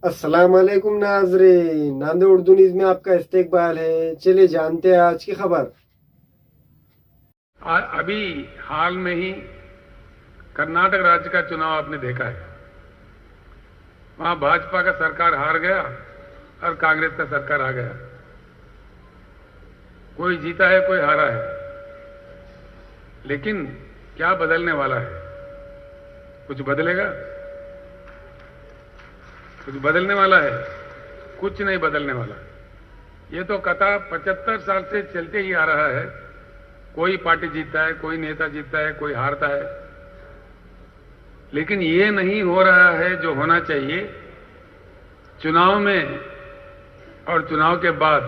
अस्सलाम वालेकुम नाजरीन, नांदे उर्दू न्यूज में आपका इस्तकबाल है। चलिए जानते हैं आज की खबर। अभी हाल में ही कर्नाटक राज्य का चुनाव आपने देखा है। वहां भाजपा का सरकार हार गया और कांग्रेस का सरकार आ गया। कोई जीता है, कोई हारा है, लेकिन क्या बदलने वाला है? कुछ बदलेगा? कुछ बदलने वाला है? कुछ नहीं बदलने वाला। ये तो कथा 75 साल से चलते ही आ रहा है। कोई पार्टी जीतता है, कोई नेता जीतता है, कोई हारता है, लेकिन ये नहीं हो रहा है जो होना चाहिए। चुनाव में और चुनाव के बाद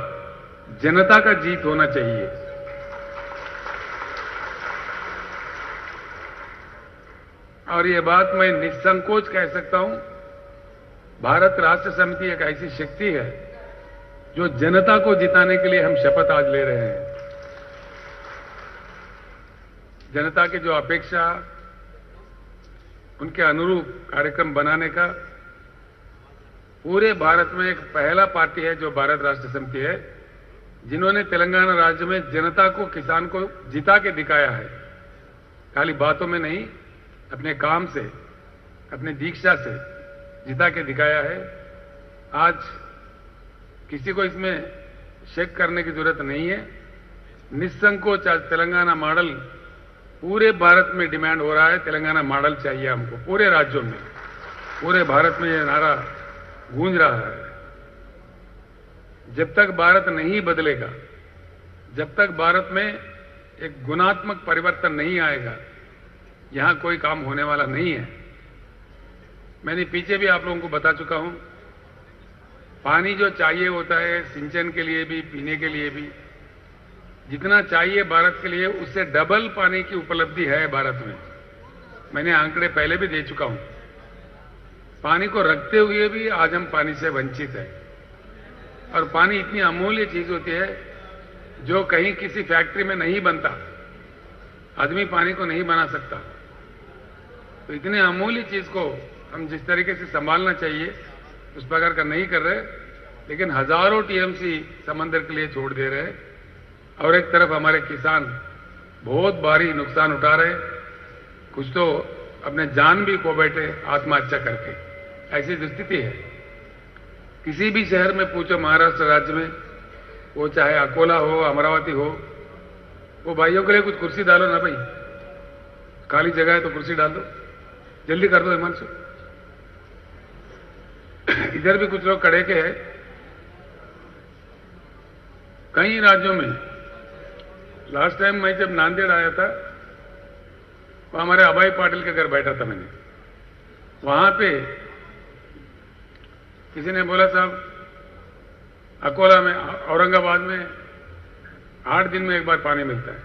जनता का जीत होना चाहिए। और ये बात मैं निसंकोच कह सकता हूं, भारत राष्ट्र समिति एक ऐसी शक्ति है जो जनता को जिताने के लिए हम शपथ आज ले रहे हैं। जनता की जो अपेक्षा, उनके अनुरूप कार्यक्रम बनाने का पूरे भारत में एक पहला पार्टी है जो भारत राष्ट्र समिति है, जिन्होंने तेलंगाना राज्य में जनता को, किसान को जिता के दिखाया है। खाली बातों में नहीं, अपने काम से, अपने दीक्षा से जिता के दिखाया है। आज किसी को इसमें शक करने की जरूरत नहीं है। निसंकोच आज तेलंगाना मॉडल पूरे भारत में डिमांड हो रहा है। तेलंगाना मॉडल चाहिए हमको पूरे राज्यों में, पूरे भारत में यह नारा गूंज रहा है। जब तक भारत नहीं बदलेगा, जब तक भारत में एक गुणात्मक परिवर्तन नहीं आएगा, यहां कोई काम होने वाला नहीं है। मैंने पीछे भी आप लोगों को बता चुका हूं, पानी जो चाहिए होता है सिंचन के लिए भी, पीने के लिए भी, जितना चाहिए भारत के लिए उससे डबल पानी की उपलब्धि है भारत में। मैंने आंकड़े पहले भी दे चुका हूं। पानी को रखते हुए भी आज हम पानी से वंचित हैं। और पानी इतनी अमूल्य चीज होती है जो कहीं किसी फैक्ट्री में नहीं बनता। आदमी पानी को नहीं बना सकता। तो इतने अमूल्य चीज को हम जिस तरीके से संभालना चाहिए उस प्रकार का नहीं कर रहे, लेकिन हजारों टीएमसी समंदर के लिए छोड़ दे रहे हैं। और एक तरफ हमारे किसान बहुत भारी नुकसान उठा रहे, कुछ तो अपने जान भी खो बैठे आत्महत्या करके। ऐसी स्थिति है। किसी भी शहर में पूछो महाराष्ट्र राज्य में, वो चाहे अकोला हो, अमरावती हो, वो भाइयों के लिए कुछ कुर्सी डालो ना भाई, खाली जगह है तो कुर्सी डाल दो, जल्दी कर दो हिमांशु। इधर भी कुछ लोग खड़े के हैं। कई राज्यों में, लास्ट टाइम मैं जब नांदेड़ आया था, वो हमारे अभय पाटिल के घर बैठा था मैंने। वहां पे किसी ने बोला, साहब अकोला में, औरंगाबाद में 8 दिन में एक बार पानी मिलता है।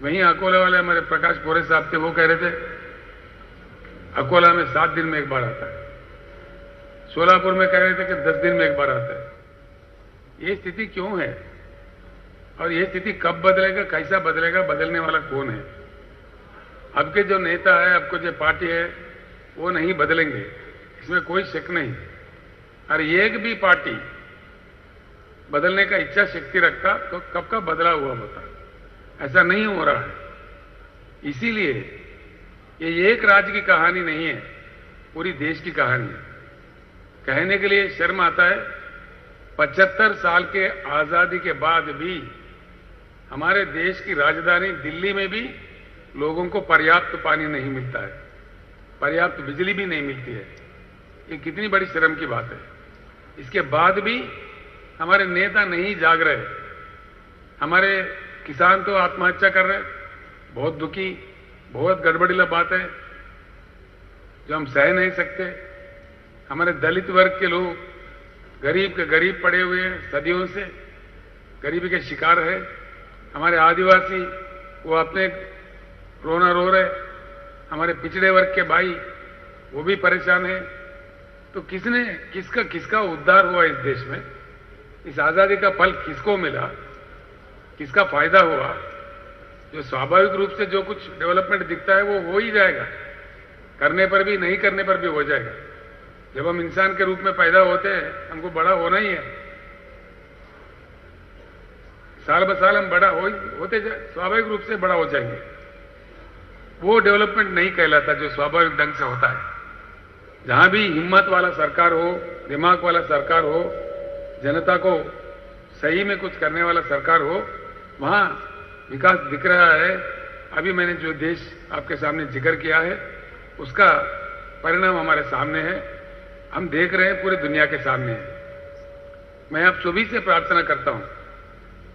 वहीं अकोला वाले हमारे प्रकाश पोरे साहब थे, वो कह रहे थे अकोला में 7 दिन में एक बार आता है। सोलापुर में कह रहे थे कि 10 दिन में एक बार आता है। ये स्थिति क्यों है और ये स्थिति कब बदलेगा, कैसा बदलेगा, बदलने वाला कौन है? अब के जो नेता है, अब को जो पार्टी है, वो नहीं बदलेंगे, इसमें कोई शक नहीं। और एक भी पार्टी बदलने का इच्छा शक्ति रखता तो कब का बदला हुआ होता। ऐसा नहीं हो रहा है। इसीलिए ये एक राज्य की कहानी नहीं है, पूरी देश की कहानी है। कहने के लिए शर्म आता है, 75 साल के आजादी के बाद भी हमारे देश की राजधानी दिल्ली में भी लोगों को पर्याप्त पानी नहीं मिलता है, पर्याप्त बिजली भी नहीं मिलती है। ये कितनी बड़ी शर्म की बात है। इसके बाद भी हमारे नेता नहीं जाग रहे। हमारे किसान तो आत्महत्या कर रहे, बहुत दुखी, बहुत गड़बड़ीला बात है जो हम सह नहीं सकते। हमारे दलित वर्ग के लोग गरीब के गरीब पड़े हुए हैं, सदियों से गरीबी के शिकार है। हमारे आदिवासी वो अपने रोना रो रहे। हमारे पिछड़े वर्ग के भाई वो भी परेशान है। तो किसका उद्धार हुआ इस देश में? इस आजादी का फल किसको मिला, किसका फायदा हुआ? जो स्वाभाविक रूप से जो कुछ डेवलपमेंट दिखता है वो हो ही जाएगा, करने पर भी, नहीं करने पर भी हो जाएगा। जब हम इंसान के रूप में पैदा होते हैं हमको बड़ा होना ही है। साल ब साल हम बड़ा होते स्वाभाविक रूप से बड़ा हो जाएंगे। वो डेवलपमेंट नहीं कहलाता जो स्वाभाविक ढंग से होता है। जहां भी हिम्मत वाला सरकार हो, दिमाग वाला सरकार हो, जनता को सही में कुछ करने वाला सरकार हो, वहां विकास दिख रहा है। अभी मैंने जो देश आपके सामने जिक्र किया है उसका परिणाम हमारे सामने है, हम देख रहे हैं, पूरी दुनिया के सामने है। मैं आप सभी से प्रार्थना करता हूं,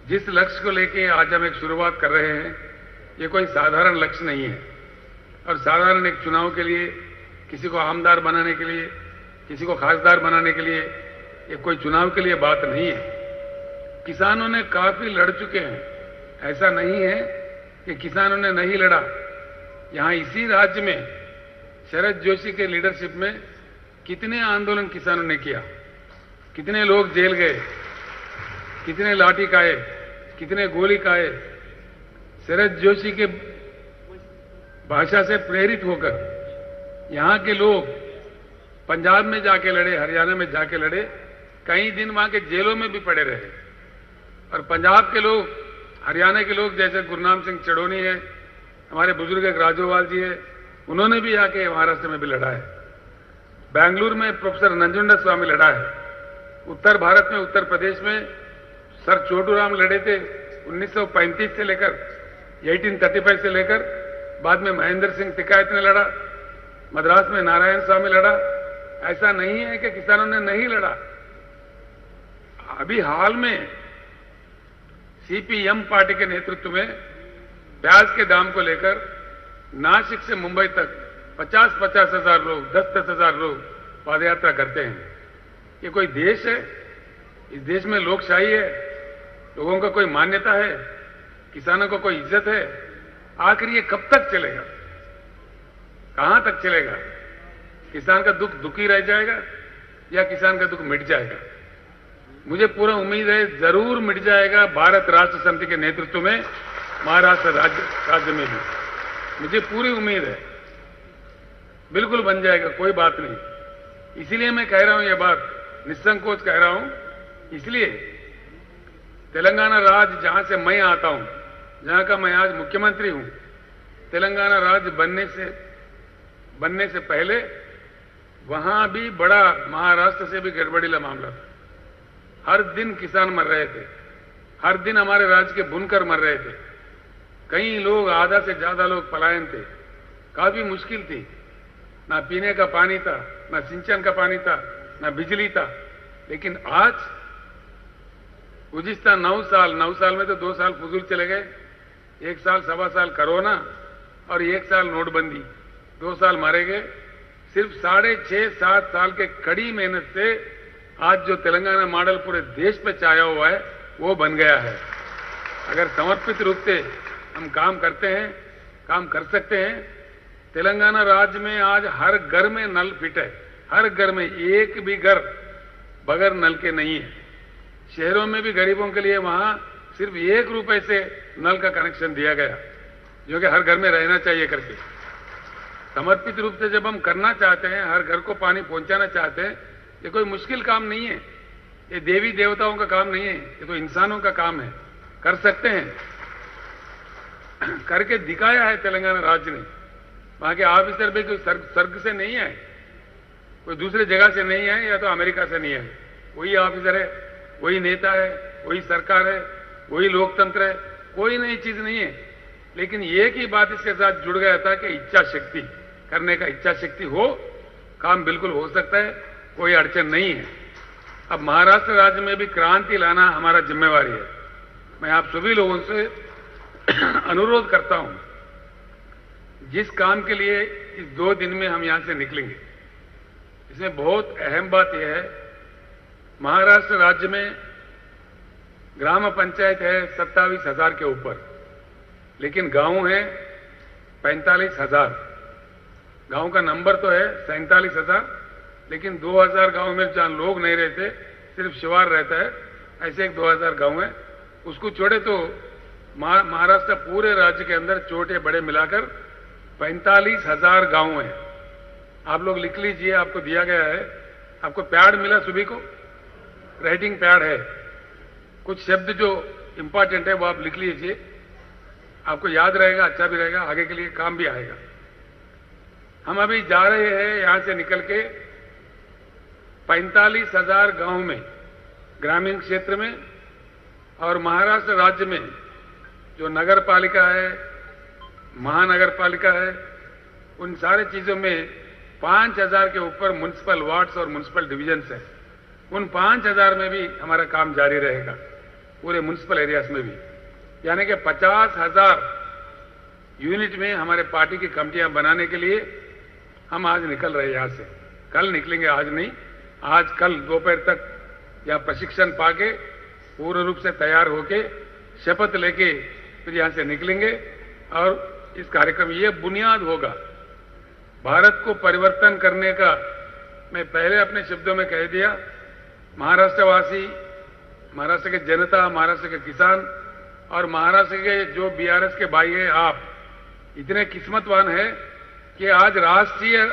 जिस लक्ष्य को लेके आज हम एक शुरुआत कर रहे हैं ये कोई साधारण लक्ष्य नहीं है। और साधारण एक चुनाव के लिए, किसी को आमदार बनाने के लिए, किसी को खासदार बनाने के लिए, ये कोई चुनाव के लिए बात नहीं है। किसानों ने काफी लड़ चुके हैं, ऐसा नहीं है कि किसानों ने नहीं लड़ा। यहां इसी राज्य में शरद जोशी के लीडरशिप में कितने आंदोलन किसानों ने किया, कितने लोग जेल गए, कितने लाठी खाए, कितने गोली खाए। शरद जोशी के भाषा से प्रेरित होकर यहां के लोग पंजाब में जाके लड़े, हरियाणा में जाके लड़े, कई दिन वहां के जेलों में भी पड़े रहे। और पंजाब के लोग, हरियाणा के लोग जैसे गुरनाम सिंह चढ़ोनी है, हमारे बुजुर्ग एक राजोवाल जी है, उन्होंने भी आके महाराष्ट्र में भी लड़ा है। बेंगलुरु में प्रोफेसर नंजुंडा स्वामी लड़ा है। उत्तर भारत में, उत्तर प्रदेश में सर छोटूराम लड़े थे 1935 से लेकर 1835 से लेकर, बाद में महेंद्र सिंह टिकायत ने लड़ा, मद्रास में नारायण स्वामी लड़ा। ऐसा नहीं है कि किसानों ने नहीं लड़ा। अभी हाल में सीपीएम पार्टी के नेतृत्व में प्याज के दाम को लेकर नासिक से मुंबई तक 50-50 हजार लोग, 10-10 हजार लोग पदयात्रा करते हैं। ये कोई देश है? इस देश में लोकशाही है, लोगों का कोई मान्यता है, किसानों को कोई इज्जत है? आखिर ये कब तक चलेगा? कहां तक चलेगा? किसान का दुख दुखी रह जाएगा या किसान का दुख मिट जाएगा? मुझे पूरा उम्मीद है जरूर मिट जाएगा। भारत राष्ट्र समिति के नेतृत्व में महाराष्ट्र राज्य में भी मुझे पूरी उम्मीद है, बिल्कुल बन जाएगा, कोई बात नहीं। इसीलिए मैं कह रहा हूं, ये बात निसंकोच कह रहा हूं। इसलिए तेलंगाना राज्य जहां से मैं आता हूं, जहां का मैं आज मुख्यमंत्री हूं, तेलंगाना राज्य बनने से पहले वहां भी बड़ा महाराष्ट्र से भी गड़बड़ीला मामला था। हर दिन किसान मर रहे थे, हर दिन हमारे राज्य के बुनकर मर रहे थे, कई लोग, आधा से ज्यादा लोग पलायन थे, काफी मुश्किल थी। ना पीने का पानी था, ना सिंचन का पानी था, ना बिजली था। लेकिन आज गुज़िश्ता 9 साल में तो 2 साल फजूल चले गए, 1 साल, 1.25 साल कोरोना और 1 साल नोटबंदी, 2 साल मारे गए। सिर्फ 6.5-7 साल के कड़ी मेहनत से आज जो तेलंगाना मॉडल पूरे देश पे छाया हुआ है वो बन गया है। अगर समर्पित रूप से हम काम करते हैं, काम कर सकते हैं। तेलंगाना राज्य में आज हर घर में नल फिट है, हर घर में, एक भी घर बगैर नल के नहीं है। शहरों में भी गरीबों के लिए वहां सिर्फ 1 रुपए से नल का कनेक्शन दिया गया, जो कि हर घर में रहना चाहिए करके। समर्पित रूप से जब हम करना चाहते हैं, हर घर को पानी पहुंचाना चाहते हैं, ये कोई मुश्किल काम नहीं है, ये देवी देवताओं का काम नहीं है, ये तो इंसानों का काम है। कर सकते हैं, करके दिखाया है तेलंगाना राज्य ने। वहां के ऑफिसर भी कोई स्वर्ग से नहीं है, कोई दूसरे जगह से नहीं है, या तो अमेरिका से नहीं है। वही ऑफिसर है, वही नेता है, वही सरकार है, वही लोकतंत्र है, कोई नई चीज नहीं है। लेकिन एक ही बात इसके साथ जुड़ गया था कि इच्छा शक्ति, करने का इच्छा शक्ति हो, काम बिल्कुल हो सकता है, कोई अड़चन नहीं है। अब महाराष्ट्र राज्य में भी क्रांति लाना हमारा जिम्मेवारी है। मैं आप सभी लोगों से अनुरोध करता हूं, जिस काम के लिए इस 2 दिन में हम यहां से निकलेंगे, इसमें बहुत अहम बात यह है, महाराष्ट्र राज्य में ग्राम पंचायत है 27,000 के ऊपर, लेकिन गांव है 45,000। गांव का नंबर तो है 47,000, लेकिन 2,000 गांव में जहां लोग नहीं रहते, सिर्फ शिवार रहता है, ऐसे एक 2,000 गांव है। उसको छोड़े तो महाराष्ट्र पूरे राज्य के अंदर छोटे बड़े मिलाकर 45,000 गांव हैं। आप लोग लिख लीजिए, आपको दिया गया है आपको पैड मिला सभी को? राइटिंग पैड है, कुछ शब्द जो इंपॉर्टेंट है वो आप लिख लीजिए, आपको याद रहेगा, अच्छा भी रहेगा, आगे के लिए काम भी आएगा। हम अभी जा रहे हैं यहां से निकल के 45,000 गांव में, ग्रामीण क्षेत्र में और महाराष्ट्र राज्य में जो नगर पालिका है, महानगर पालिका है, उन सारे चीजों में 5,000 के ऊपर म्युनिसिपल वार्ड्स और म्युनिसिपल डिविजन्स है। उन 5,000 में भी हमारा काम जारी रहेगा, पूरे म्युनिसिपल एरियाज में भी, यानी कि 50,000 यूनिट में हमारे पार्टी की कमेटियां बनाने के लिए हम आज निकल रहे हैं यहां से। कल निकलेंगे, आज नहीं, आज कल दोपहर तक यहाँ प्रशिक्षण पाके पूर्ण रूप से तैयार होके शपथ लेके फिर यहां से निकलेंगे। और इस कार्यक्रम ये बुनियाद होगा भारत को परिवर्तन करने का। मैं पहले अपने शब्दों में कह दिया, महाराष्ट्रवासी, महाराष्ट्र के जनता, महाराष्ट्र के किसान और महाराष्ट्र के जो बीआरएस के भाई हैं, आप इतने किस्मतवान हैं कि आज राष्ट्रीय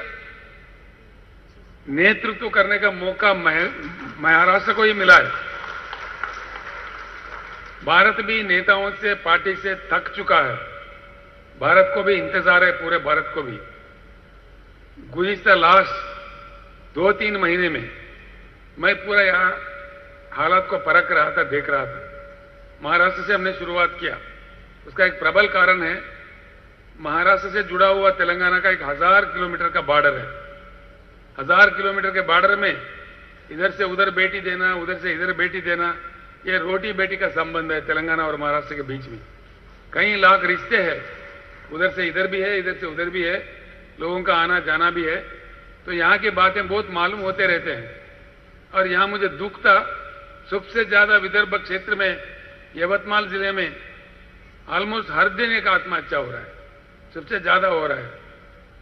नेतृत्व करने का मौका महाराष्ट्र को ही मिला है। भारत भी नेताओं से, पार्टी से थक चुका है, भारत को भी इंतजार है, पूरे भारत को भी। गुज़िश्ता लास्ट 2-3 महीने में मैं पूरा यहां हालात को परख रहा था, देख रहा था। महाराष्ट्र से हमने शुरुआत किया, उसका एक प्रबल कारण है, महाराष्ट्र से जुड़ा हुआ तेलंगाना का एक 1000 किलोमीटर का बॉर्डर है। 1000 किलोमीटर के बॉर्डर में इधर से उधर बेटी देना, उधर से इधर बेटी देना, ये रोटी बेटी का संबंध है तेलंगाना और महाराष्ट्र के बीच में। कई लाख रिश्ते हैं, उधर से इधर भी है, इधर से उधर भी है, लोगों का आना जाना भी है। तो यहाँ की बातें बहुत मालूम होते रहते हैं। और यहाँ मुझे दुख था, सबसे ज्यादा विदर्भ क्षेत्र में, यवतमाल जिले में ऑलमोस्ट हर दिन एक आत्महत्या हो रहा है, सबसे ज्यादा हो रहा है।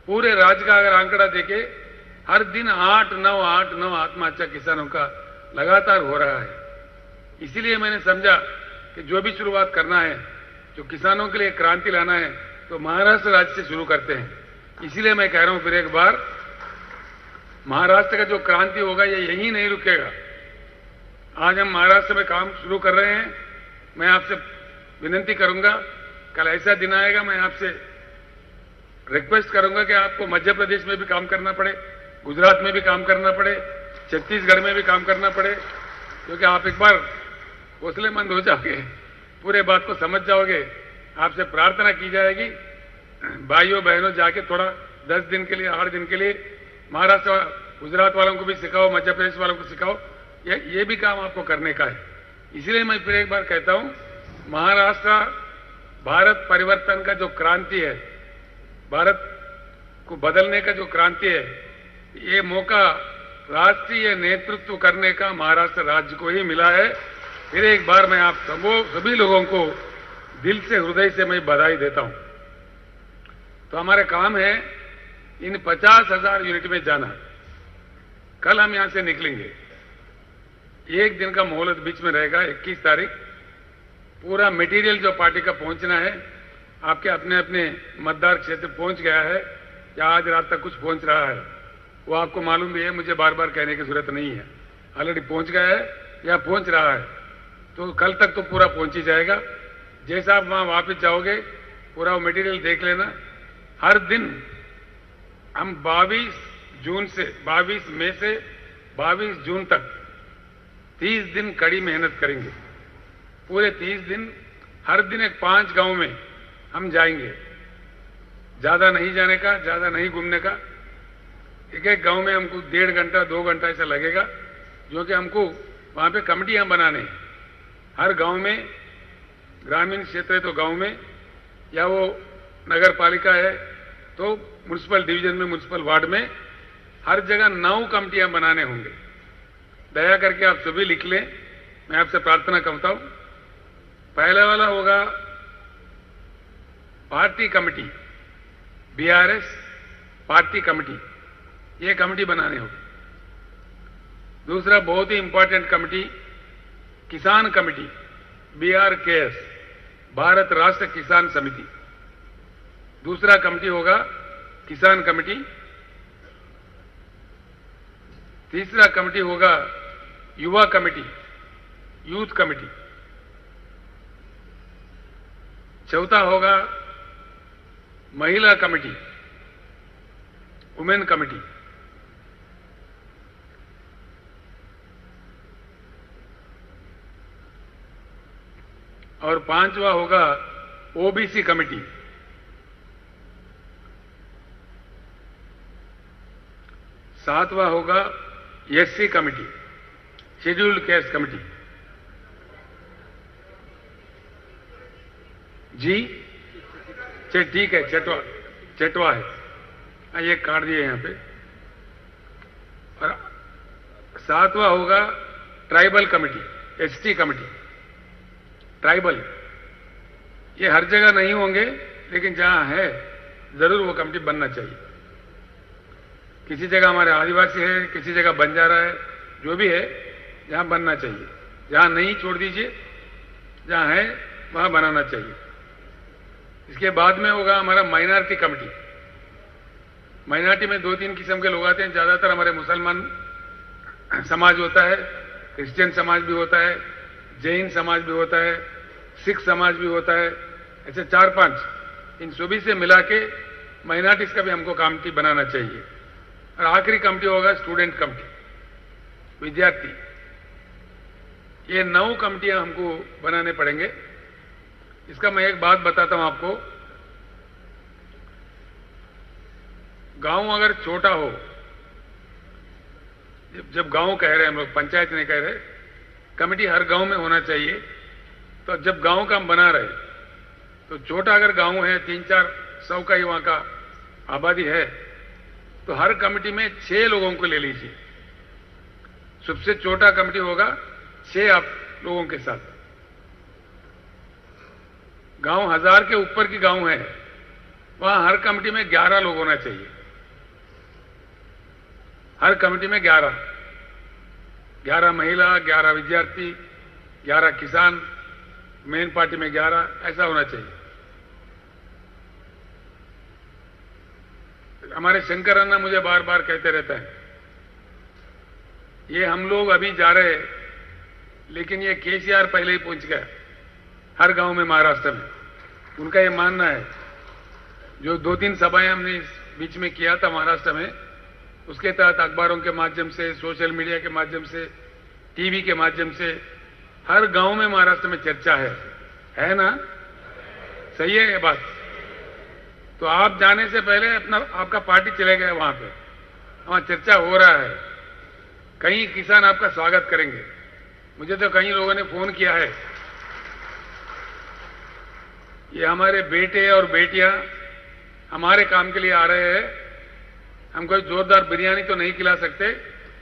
पूरे राज्य का अगर आंकड़ा देखे, हर दिन 8-9 आत्महत्या किसानों का लगातार हो रहा है। इसीलिए मैंने समझा कि जो भी शुरुआत करना है, जो किसानों के लिए क्रांति लाना है, तो महाराष्ट्र राज्य से शुरू करते हैं। इसीलिए मैं कह रहा हूं फिर एक बार, महाराष्ट्र का जो क्रांति होगा ये यहीं नहीं रुकेगा। आज हम महाराष्ट्र में काम शुरू कर रहे हैं। मैं आपसे विनती करूंगा, कल ऐसा दिन आएगा, मैं आपसे रिक्वेस्ट करूंगा कि आपको मध्य प्रदेश में भी काम करना पड़े, गुजरात में भी काम करना पड़े, छत्तीसगढ़ में भी काम करना पड़े, क्योंकि आप एक बार हौसलेमंद हो जाओगे, पूरे बात को समझ जाओगे। आपसे प्रार्थना की जाएगी, भाइयों बहनों जाके थोड़ा 10 दिन के लिए, 8 दिन के लिए महाराष्ट्र, गुजरात वालों को भी सिखाओ, मध्य प्रदेश वालों को सिखाओ, ये भी काम आपको करने का है। इसलिए मैं फिर एक बार कहता हूं, महाराष्ट्र भारत परिवर्तन का जो क्रांति है, भारत को बदलने का जो क्रांति है, ये मौका राष्ट्रीय नेतृत्व करने का महाराष्ट्र राज्य को ही मिला है। फिर एक बार मैं आप सभी लोगों को दिल से, हृदय से मैं बधाई देता हूं। तो हमारा काम है इन 50,000 यूनिट में जाना। कल हम यहां से निकलेंगे, एक दिन का मोहलत बीच में रहेगा, 21 तारीख। पूरा मटेरियल जो पार्टी का पहुंचना है, आपके अपने अपने मतदार क्षेत्र पहुंच गया है या आज रात तक कुछ पहुंच रहा है, वो आपको मालूम भी है, मुझे बार बार कहने की जरूरत नहीं है। ऑलरेडी पहुंच गया है या पहुंच रहा है, तो कल तक तो पूरा पहुंच ही जाएगा। जैसा आप वहां वापस जाओगे, पूरा वो मटेरियल देख लेना। हर दिन हम 22 मई से 22 जून तक 30 दिन कड़ी मेहनत करेंगे। पूरे 30 दिन, हर दिन एक 5 गांव में हम जाएंगे। ज्यादा नहीं जाने का, ज्यादा नहीं घूमने का। एक गांव में हमको 1.5 घंटा 2 घंटा ऐसा लगेगा, जो कि हमको वहां पे कमेटियां बनाने हैं। हर गांव में, ग्रामीण क्षेत्र है तो गांव में, या वो नगर पालिका है तो म्युनिसिपल डिवीजन में, म्युनिसिपल वार्ड में, हर जगह 9 कमेटियां बनाने होंगे। दया करके आप सभी लिख लें, मैं आपसे प्रार्थना करता हूं। पहला वाला होगा party committee, BRS party committee, ये कमेटी बनाने होगी। दूसरा बहुत ही इंपॉर्टेंट कमेटी, किसान कमेटी, BRKS, भारत राष्ट्र किसान समिति। दूसरा कमेटी होगा किसान कमेटी। तीसरा कमेटी होगा युवा कमेटी, यूथ कमेटी। चौथा होगा महिला कमेटी, वुमेन कमेटी। और पांचवा होगा ओबीसी कमेटी। सातवां होगा SC committee, scheduled caste committee. जी ठीक है, चटवा है। हाँ, ये काट दिए यहां पे। और सातवां होगा tribal committee, ST committee. Tribal ये हर जगह नहीं होंगे, लेकिन जहां है जरूर वो कमेटी बनना चाहिए। किसी जगह हमारे आदिवासी है, किसी जगह बंजारा है, जो भी है जहां बनना चाहिए। जहां नहीं छोड़ दीजिए, जहां है वहां बनाना चाहिए। इसके बाद में होगा हमारा माइनॉरिटी कमेटी। माइनॉरिटी में 2-3 किस्म के लोग आते हैं। ज्यादातर हमारे मुसलमान समाज होता है, क्रिश्चियन समाज भी होता है, जैन समाज भी होता है, सिख समाज भी होता है। ऐसे 4-5 इन सभी से मिला के माइनॉरिटीज का भी हमको कमेटी बनाना चाहिए। और आखिरी कमेटी होगा स्टूडेंट कमेटी, विद्यार्थी। ये 9 कमेटियां हमको बनाने पड़ेंगे। इसका मैं एक बात बताता हूं आपको। गांव अगर छोटा हो, जब गांव कह रहे हैं हम लोग, पंचायत नहीं कह रहे, कमेटी हर गांव में होना चाहिए। तो जब गांव का हम बना रहे, तो छोटा अगर गांव है, 300-400 का ही वहां का आबादी है, तो हर कमेटी में 6 लोगों को ले लीजिए। सबसे छोटा कमेटी होगा 6 आप लोगों के साथ। गांव 1000 के ऊपर की गांव है, वहां हर कमेटी में 11 लोग होना चाहिए। हर कमेटी में 11 महिला, 11 विद्यार्थी, 11 किसान, मेन पार्टी में 11, ऐसा होना चाहिए। हमारे शंकर अन्ना मुझे बार बार कहते रहते हैं, ये हम लोग अभी जा रहे हैं, लेकिन ये केसीआर पहले ही पहुंच गया हर गांव में महाराष्ट्र में। उनका ये मानना है। जो 2-3 सभाएं हमने इस बीच में किया था महाराष्ट्र में, उसके तहत अखबारों के माध्यम से, सोशल मीडिया के माध्यम से, टीवी के माध्यम से हर गांव में महाराष्ट्र में चर्चा है ना? सही है ये बात? तो आप जाने से पहले आपका पार्टी चले गए वहां पे, वहां चर्चा हो रहा है। कई किसान आपका स्वागत करेंगे। मुझे तो कई लोगों ने फोन किया है, ये हमारे बेटे और बेटियां हमारे काम के लिए आ रहे हैं। हम कोई जोरदार बिरयानी तो नहीं खिला सकते,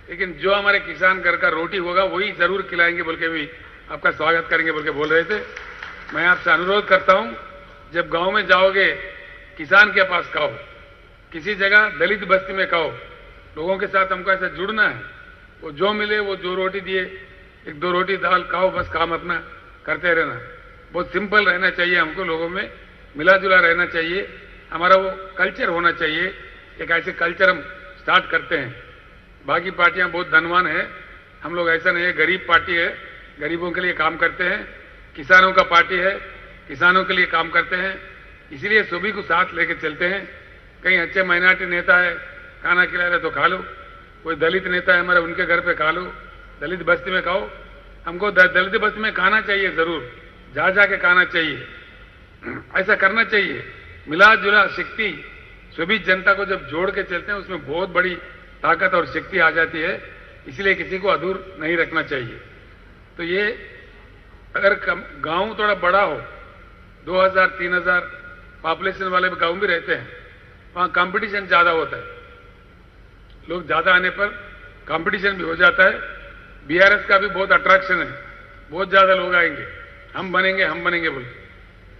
लेकिन जो हमारे किसान घर का रोटी होगा वही जरूर खिलाएंगे बोल के भी आपका स्वागत करेंगे बोल के बोल रहे थे। मैं आपसे अनुरोध करता हूं, जब गांव में जाओगे किसान के पास खाओ, किसी जगह दलित बस्ती में खाओ। लोगों के साथ हमको ऐसा जुड़ना है। वो जो मिले, वो जो रोटी दिए, 1-2 रोटी दाल खाओ, बस काम अपना करते रहना। बहुत सिंपल रहना चाहिए हमको, लोगों में मिला जुला रहना चाहिए। हमारा वो कल्चर होना चाहिए। एक ऐसे कल्चर हम स्टार्ट करते हैं। बाकी पार्टियां बहुत धनवान है, हम लोग ऐसा नहीं है। गरीब पार्टी है, गरीबों के लिए काम करते हैं। किसानों का पार्टी है, किसानों के लिए काम करते हैं। इसलिए सभी को साथ लेके चलते हैं। कहीं अच्छे माइनॉरिटी नेता है, खाना खिला रहे तो खा लो। कोई दलित नेता है हमारे, उनके घर पे खा लो। दलित बस्ती में खाओ। हमको दलित बस्ती में खाना चाहिए, जरूर जा के खाना चाहिए। ऐसा करना चाहिए। मिला जुला शक्ति सभी जनता को जब जोड़ के चलते हैं, उसमें बहुत बड़ी ताकत और शक्ति आ जाती है। इसलिए किसी को अधूर नहीं रखना चाहिए। तो ये अगर गांव थोड़ा बड़ा हो, 2000-3000 पॉपुलेशन वाले गांव भी रहते हैं, वहां कंपटीशन ज्यादा होता है। लोग ज्यादा आने पर कंपटीशन भी हो जाता है। बीआरएस का भी बहुत अट्रैक्शन है, बहुत ज्यादा लोग आएंगे, हम बनेंगे बोल।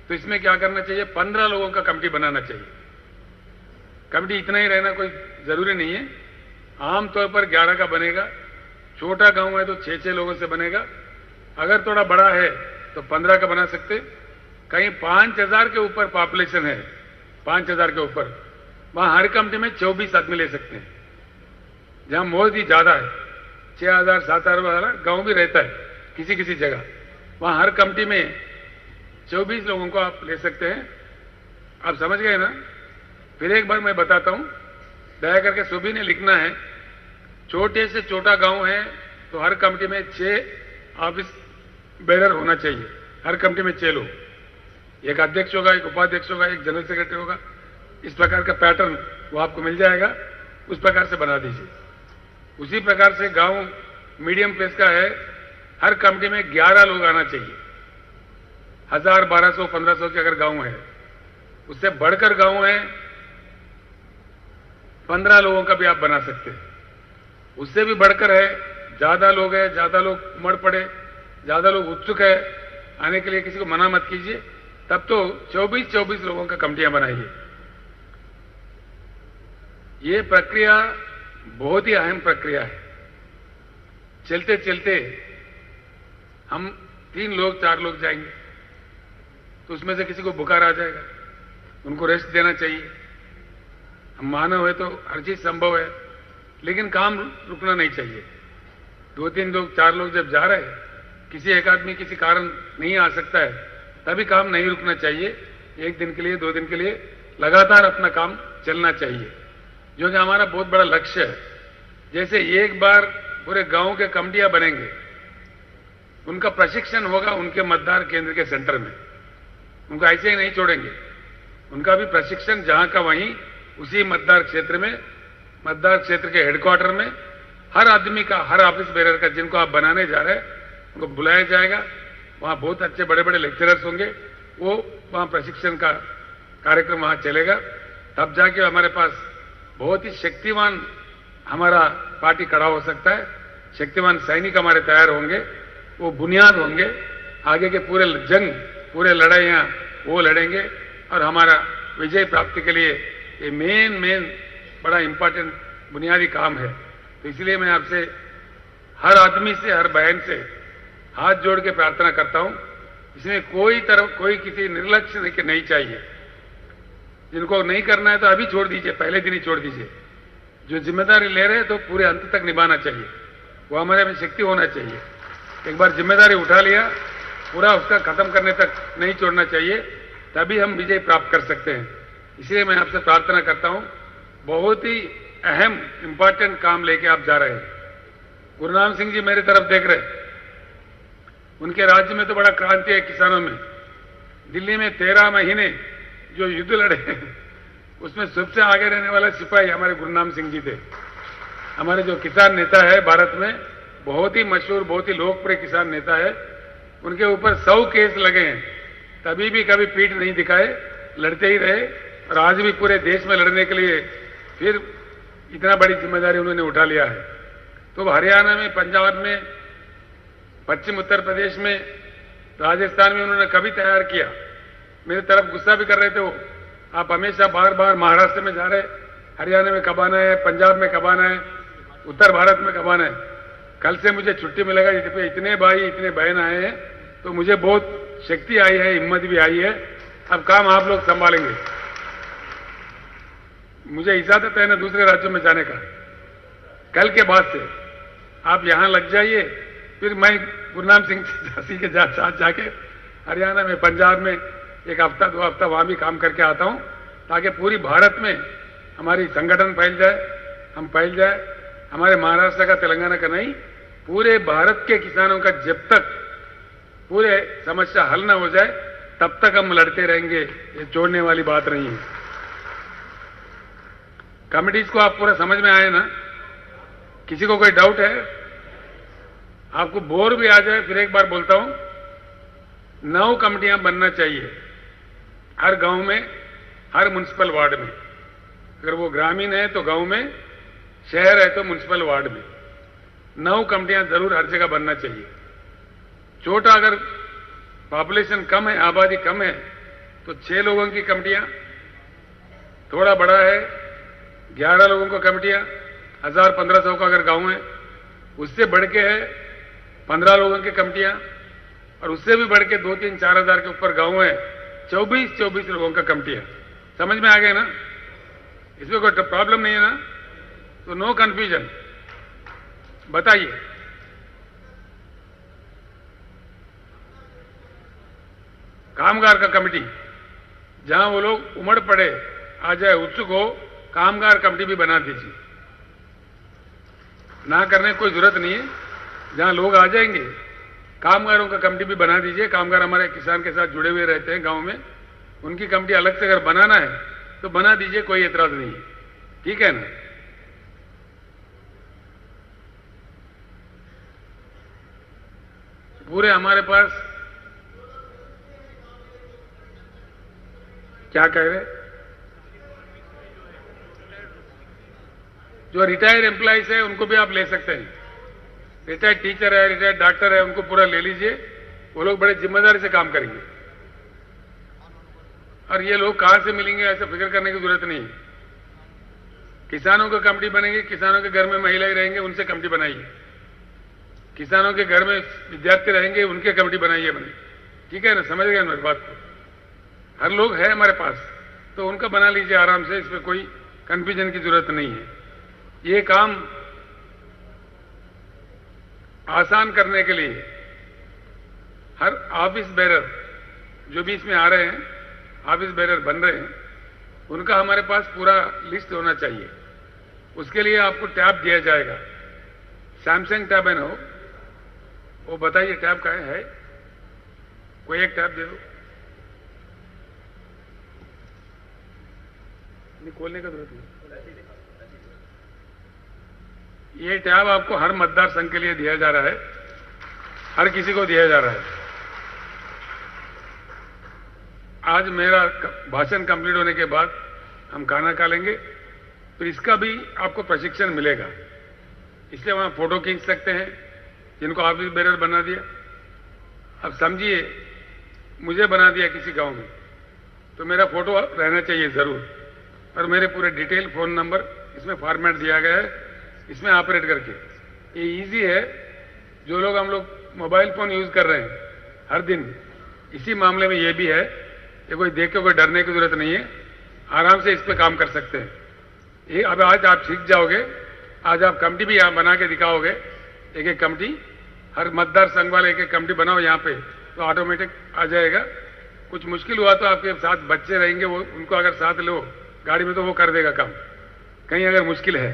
तो इसमें क्या करना चाहिए, 15 लोगों का कमेटी बनाना चाहिए। कमेटी इतना ही रहना कोई जरूरी नहीं है। आमतौर पर 11 का बनेगा। छोटा गांव है तो 6-6 लोगों से बनेगा। अगर थोड़ा बड़ा है तो 15 का बना सकते। कहीं 5000 के ऊपर पॉपुलेशन है, 5000 के ऊपर, वहां हर कमेटी में 24 आदमी ले सकते हैं। जहां मौज ही ज्यादा है, 6,000 7,000 वाला गांव भी रहता है किसी किसी जगह, वहां हर कमेटी में 24 लोगों को आप ले सकते हैं। आप समझ गए ना? फिर एक बार मैं बताता हूं, दया करके सभी ने लिखना है। छोटे से छोटा गांव है तो हर कमेटी में 6 ऑफिस बेरर होना चाहिए। हर कमेटी में 6 लोग, एक अध्यक्ष होगा, एक उपाध्यक्ष होगा, एक जनरल सेक्रेटरी होगा। इस प्रकार का पैटर्न वो आपको मिल जाएगा, उस प्रकार से बना दीजिए। उसी प्रकार से गांव मीडियम प्लेस का है, हर कमेटी में 11 लोग आना चाहिए। 1000 1200 1500 के अगर गांव है, उससे बढ़कर गांव है 15 लोगों का भी आप बना सकते हैं। उससे भी बढ़कर है, ज्यादा लोग है, ज्यादा लोग उमड़ पड़े, ज्यादा लोग उत्सुक है आने के लिए, किसी को मना मत कीजिए। तब तो 24 लोगों का कमेटियां बनाइए। ये प्रक्रिया बहुत ही अहम प्रक्रिया है। चलते चलते हम 3 लोग 4 लोग जाएंगे तो उसमें से किसी को बुखार आ जाएगा, उनको रेस्ट देना चाहिए। हम मानव है तो हर चीज संभव है, लेकिन काम रुकना नहीं चाहिए। 2-3 लोग 4 लोग जब जा रहे हैं, किसी एक आदमी किसी कारण नहीं आ सकता है, तभी काम नहीं रुकना चाहिए। 1 दिन के लिए 2 दिन के लिए लगातार अपना काम चलना चाहिए, जो कि हमारा बहुत बड़ा लक्ष्य है। जैसे एक बार पूरे गांव के कमेटियां बनेंगे, उनका प्रशिक्षण होगा उनके मतदान केंद्र के सेंटर में, उनको ऐसे ही नहीं छोड़ेंगे। उनका भी प्रशिक्षण जहां का वहीं, उसी मतदान क्षेत्र में, मतदान क्षेत्र के हेडक्वार्टर में हर आदमी का, हर ऑफिस बेरर का, जिनको आप बनाने जा रहे हैं, उनको बुलाया जाएगा। वहां बहुत अच्छे बड़े बड़े लेक्चरर्स होंगे, वो वहां प्रशिक्षण का कार्यक्रम वहां चलेगा। तब जाके हमारे पास बहुत ही शक्तिवान हमारा पार्टी खड़ा हो सकता है। शक्तिवान सैनिक हमारे तैयार होंगे, वो बुनियाद होंगे। आगे के पूरे जंग, पूरे लड़ाइयां वो लड़ेंगे और हमारा विजय प्राप्ति के लिए ये मेन बड़ा इंपॉर्टेंट बुनियादी काम है। तो इसलिए मैं आपसे, हर आदमी से, हर बहन से हाथ जोड़ के प्रार्थना करता हूं, इसमें कोई किसी निर्लक्ष्य नहीं चाहिए। जिनको नहीं करना है तो अभी छोड़ दीजिए, पहले दिन ही छोड़ दीजिए। जो जिम्मेदारी ले रहे हैं तो पूरे अंत तक निभाना चाहिए, वो हमारे में शक्ति होना चाहिए। एक बार जिम्मेदारी उठा लिया, पूरा उसका खत्म करने तक नहीं छोड़ना चाहिए, तभी हम विजय प्राप्त कर सकते हैं। इसलिए मैं आपसे प्रार्थना करता हूं, बहुत ही अहम इंपॉर्टेंट काम लेके आप जा रहे हैं। गुरुनाम सिंह जी मेरे तरफ देख रहे हैं, उनके राज्य में तो बड़ा क्रांति है किसानों में। दिल्ली में 13 महीने जो युद्ध लड़े, उसमें सबसे आगे रहने वाला सिपाही हमारे गुरुनाम सिंह जी थे। हमारे जो किसान नेता है भारत में, बहुत ही मशहूर, बहुत ही लोकप्रिय किसान नेता है, उनके ऊपर 100 केस लगे हैं, तभी भी कभी पीठ नहीं दिखाए, लड़ते ही रहे। और आज भी पूरे देश में लड़ने के लिए फिर इतना बड़ी जिम्मेदारी उन्होंने उठा लिया है। तो हरियाणा में, पंजाब में, पश्चिम उत्तर प्रदेश में, राजस्थान में उन्होंने कभी तैयार किया। मेरे तरफ गुस्सा भी कर रहे थे वो, आप हमेशा बार बार महाराष्ट्र में जा रहे, हरियाणा में कब आना है, पंजाब में कब आना है, उत्तर भारत में कब आना है। कल से मुझे छुट्टी मिलेगा, इतने भाई इतने बहन आए हैं, तो मुझे बहुत शक्ति आई है, हिम्मत भी आई है। अब काम आप लोग संभालेंगे। मुझे इजाजत है ना दूसरे राज्यों में जाने का, कल के बाद से आप यहां लग जाइए, फिर मैं गुरुनाम सिंह झांसी के साथ जाके हरियाणा में, पंजाब में 1 हफ्ता 2 हफ्ता वहां भी काम करके आता हूं, ताकि पूरी भारत में हमारी संगठन फैल जाए, हम फैल जाए। हमारे महाराष्ट्र का, तेलंगाना का नहीं, पूरे भारत के किसानों का जब तक पूरे समस्या हल न हो जाए, तब तक हम लड़ते रहेंगे। ये छोड़ने वाली बात नहीं है। कमिटीज को आप पूरा समझ में आए ना? किसी को कोई डाउट है? आपको बोर भी आ जाए, फिर एक बार बोलता हूं, 9 कमिटियां बनना चाहिए हर गांव में, हर म्युनिसिपल वार्ड में। अगर वो ग्रामीण है तो गांव में, शहर है तो म्युनिसिपल वार्ड में 9 कमिटियां जरूर हर जगह बनना चाहिए। छोटा अगर पॉपुलेशन कम है, आबादी कम है, तो 6 लोगों की कमिटियां, थोड़ा बड़ा है 11 लोगों को कमिटियां, 1000-1500 का अगर गांव है, उससे बढ़ के है 15 लोगों की कमिटियां, और उससे भी बढ़ के 2-3-4 हजार के ऊपर गांव है, 24 लोगों का कमिटियां। समझ में आ गए ना? इसमें कोई प्रॉब्लम नहीं है ना? तो नो कंफ्यूजन, बताइए। कामगार का कमेटी, जहां वो लोग उमड़ पड़े आ जाए, उत्सुक हो, कामगार कमेटी भी बना दीजिए। ना करने की कोई जरूरत नहीं है, जहां लोग आ जाएंगे कामगारों का कमेटी भी बना दीजिए। कामगार हमारे किसान के साथ जुड़े हुए रहते हैं गांव में, उनकी कमेटी अलग से अगर बनाना है तो बना दीजिए, कोई एतराज नहीं है, ठीक है ना। पूरे हमारे पास क्या कह रहे, जो रिटायर्ड एम्प्लॉइज है उनको भी आप ले सकते हैं। रिटायर्ड टीचर है, रिटायर्ड डॉक्टर है, उनको पूरा ले लीजिए, वो लोग बड़े जिम्मेदारी से काम करेंगे। और ये लोग कहां से मिलेंगे ऐसा फिक्र करने की जरूरत नहीं है। किसानों का कमेटी बनेगी, किसानों के घर में महिलाएं रहेंगे, उनसे कमेटी बनाइए। किसानों के घर में विद्यार्थी रहेंगे, उनके कमेटी बनाइए बने, ठीक है ना, समझ गए मेरी बात को। हर लोग है हमारे पास, तो उनका बना लीजिए आराम से, इसमें कोई कंफ्यूजन की जरूरत नहीं है। ये काम आसान करने के लिए हर ऑफिस बेरर जो भी इसमें आ रहे हैं, ऑफिस बेरर बन रहे हैं, उनका हमारे पास पूरा लिस्ट होना चाहिए। उसके लिए आपको टैब दिया जाएगा, सैमसंग टैब है ना, वो बताइए टैब का है? कोई एक टैब दे दो, नहीं खोलने का जरूरत नहीं। ये टैब आपको हर मतदार संघ के लिए दिया जा रहा है, हर किसी को दिया जा रहा है। आज मेरा भाषण कंप्लीट होने के बाद हम खाना खा लेंगे, तो इसका भी आपको प्रशिक्षण मिलेगा। इसलिए वहां फोटो खींच सकते हैं, जिनको ऑफिस बेरर बना दिया। अब समझिए, मुझे बना दिया किसी गांव में, तो मेरा फोटो रहना चाहिए जरूर, और मेरे पूरे डिटेल फोन नंबर इसमें फॉर्मेट दिया गया है, इसमें ऑपरेट करके। ये इजी है, जो लोग हम लोग मोबाइल फोन यूज कर रहे हैं हर दिन, इसी मामले में ये भी है कि कोई देख के कोई डरने की जरूरत नहीं है, आराम से इस पे काम कर सकते हैं। ये अब आज आप सीख जाओगे, आज आप कमेटी भी यहाँ बना के दिखाओगे, एक एक कमेटी, हर मतदार संघ वाले एक एक कमेटी बनाओ यहाँ पे, तो ऑटोमेटिक आ जाएगा। कुछ मुश्किल हुआ तो आपके साथ बच्चे रहेंगे, वो उनको अगर साथ लो गाड़ी में तो वो कर देगा काम, कहीं अगर मुश्किल है।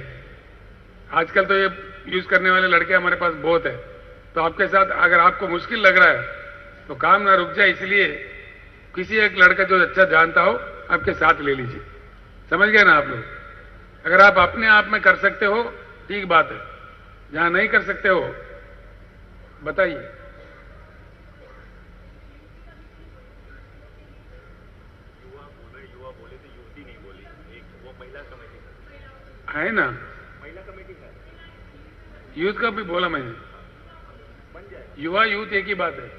आजकल तो ये यूज करने वाले लड़के हमारे पास बहुत है, तो आपके साथ अगर आपको मुश्किल लग रहा है तो काम ना रुक जाए, इसलिए किसी एक लड़का जो अच्छा जानता हो आपके साथ ले लीजिए। समझ गए ना आप लोग? अगर आप अपने आप में कर सकते हो ठीक बात है, जहां नहीं कर सकते हो बताइए। है ना, महिला कमेटी है, यूथ का भी बोला मैंने, युवा यूथ एक ही बात है।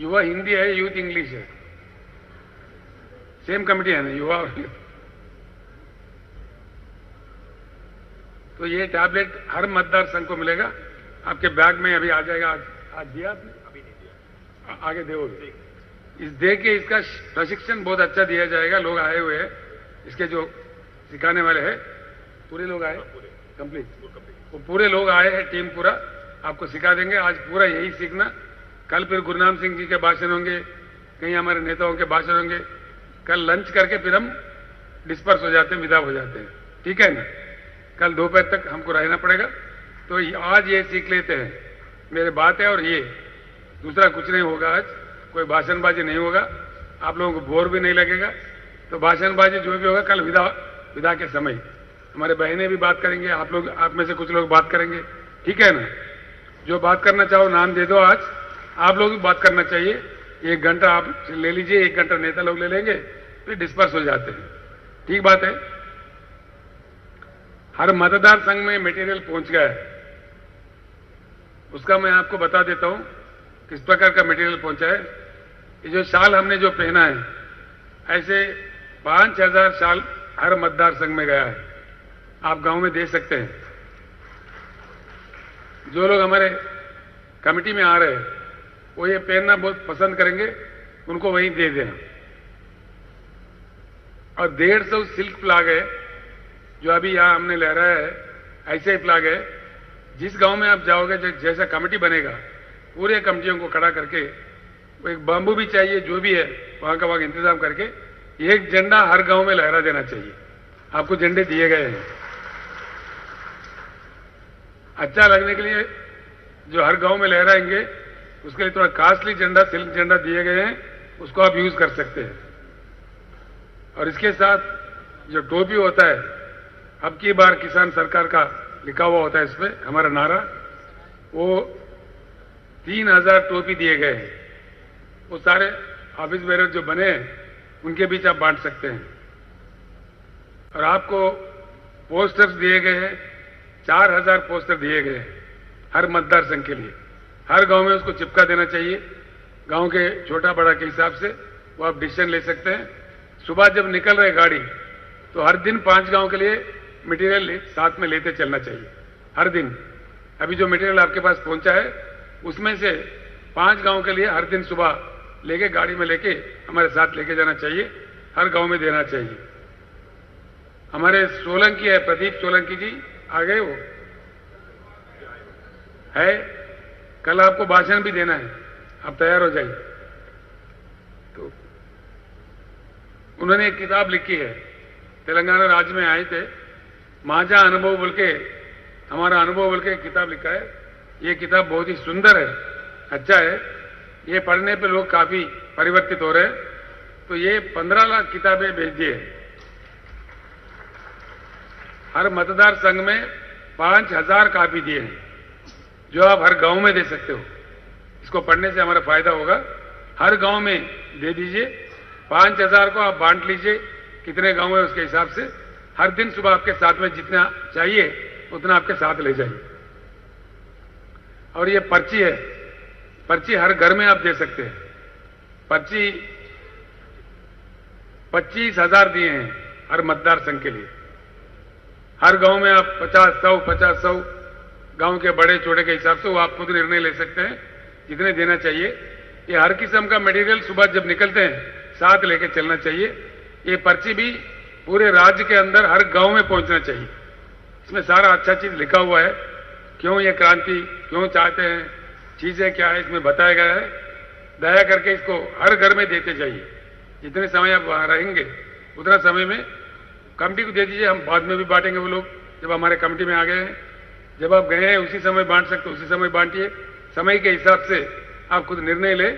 युवा हिंदी है, यूथ इंग्लिश है, सेम कमेटी है ना, युवा और यूथ। तो ये टैबलेट हर मतदार संघ को मिलेगा, आपके बैग में अभी आ जाएगा। आज दिया आपने? अभी नहीं दिया, आगे दोगे। इस दे के इसका प्रशिक्षण बहुत अच्छा दिया जाएगा। लोग आए हुए हैं, इसके जो सिखाने वाले हैं पूरे लोग आए, कंप्लीट वो पूरे लोग आए हैं, टीम पूरा आपको सिखा देंगे। आज पूरा यही सीखना, कल फिर गुरुनाम सिंह जी के भाषण होंगे, कहीं हमारे नेताओं के भाषण होंगे। कल लंच करके फिर हम डिस्पर्स हो जाते हैं, विदा हो जाते हैं, ठीक है ना। कल दोपहर तक हमको रहना पड़ेगा, तो आज ये सीख लेते हैं, मेरी बात है। और ये दूसरा कुछ नहीं होगा, आज कोई भाषणबाजी नहीं होगा, आप लोगों को बोर भी नहीं लगेगा। तो भाषणबाजी जो भी होगा कल विदा के समय हमारे बहनें भी बात करेंगे, आप लोग, आप में से कुछ लोग बात करेंगे, ठीक है ना। जो बात करना चाहो नाम दे दो, आज आप लोग भी बात करना चाहिए। 1 घंटा आप ले लीजिए, 1 घंटा नेता लोग ले लेंगे, फिर डिस्पर्स हो जाते हैं, ठीक बात है। हर मतदार संघ में मटेरियल पहुंच गया है, उसका मैं आपको बता देता हूं किस प्रकार का मटेरियल पहुंचा है। ये जो शाल हमने जो पहना है, ऐसे 5000 शाल हर मतदार संघ में गया है, आप गांव में दे सकते हैं। जो लोग हमारे कमेटी में आ रहे हैं वो ये पहनना बहुत पसंद करेंगे, उनको वहीं दे दें। और 150 सिल्क फ्लैग है, जो अभी यहाँ हमने लहराया है ऐसे ही फ्लैग है। जिस गांव में आप जाओगे जैसा कमेटी बनेगा पूरे कमेटियों को खड़ा करके एक बाम्बू भी चाहिए, जो भी है वहां का वहां इंतजाम करके एक झंडा हर गांव में लहरा देना चाहिए। आपको झंडे दिए गए हैं अच्छा लगने के लिए, जो हर गांव में लहराएंगे उसके लिए थोड़ा कॉस्टली झंडा, सिल्क झंडा दिए गए हैं, उसको आप यूज कर सकते हैं। और इसके साथ जो टोपी होता है, अब की बार किसान सरकार का लिखा हुआ होता है इस पे हमारा नारा, वो 3000 टोपी दिए गए हैं। वो सारे ऑफिस बेरर जो बने हैं उनके बीच आप बांट सकते हैं। और आपको पोस्टर्स दिए गए हैं, 4000 पोस्टर दिए गए हैं हर मतदार संघ के लिए। हर गांव में उसको चिपका देना चाहिए, गांव के छोटा बड़ा के हिसाब से वो आप डिसीजन ले सकते हैं। सुबह जब निकल रहे गाड़ी तो हर दिन 5 गांव के लिए मटेरियल साथ में लेते चलना चाहिए हर दिन। अभी जो मटेरियल आपके पास पहुंचा है उसमें से 5 गांव के लिए हर दिन सुबह लेके गाड़ी में लेके हमारे साथ लेके जाना चाहिए, हर गांव में देना चाहिए। हमारे सोलंकी है, प्रदीप सोलंकी जी आ गए, वो है, कल आपको भाषण भी देना है, आप तैयार हो जाइए। तो उन्होंने एक किताब लिखी है, तेलंगाना राज्य में आए थे, माझा अनुभव बोल के, हमारा अनुभव बोल के किताब लिखा है। ये किताब बहुत ही सुंदर है, अच्छा है, ये पढ़ने पे लोग काफी परिवर्तित हो रहे हैं। तो ये 15 लाख किताबें भेज दिए। हर मतदार संघ में 5000 कापी दिए हैं, जो आप हर गांव में दे सकते हो। इसको पढ़ने से हमारा फायदा होगा। हर गांव में दे दीजिए, 5000 को आप बांट लीजिए, कितने गांव है उसके हिसाब से। हर दिन सुबह आपके साथ में जितना चाहिए उतना आपके साथ ले जाइए। और ये पर्ची है, पर्ची हर घर में आप दे सकते हैं। पर्ची 25,000 दिए हैं हर मतदार संघ के लिए। हर गांव में आप 50-100 गांव के बड़े छोटे के हिसाब से वो आप खुद निर्णय ले सकते हैं जितने देना चाहिए। ये हर किस्म का मटेरियल सुबह जब निकलते हैं साथ लेके चलना चाहिए। ये पर्ची भी पूरे राज्य के अंदर हर गांव में पहुंचना चाहिए। इसमें सारा अच्छा चीज लिखा हुआ है, क्यों ये क्रांति क्यों चाहते हैं, चीजें क्या है, इसमें बताया गया है। दया करके इसको हर घर में देते जाइए। जितने समय आप वहां रहेंगे उतना समय में कमेटी को दे दीजिए, हम बाद में भी बांटेंगे। वो लोग जब हमारे कमेटी में आ गए हैं, जब आप गए हैं उसी समय बांट सकते, उसी समय बांटिए। समय के हिसाब से आप खुद निर्णय ले,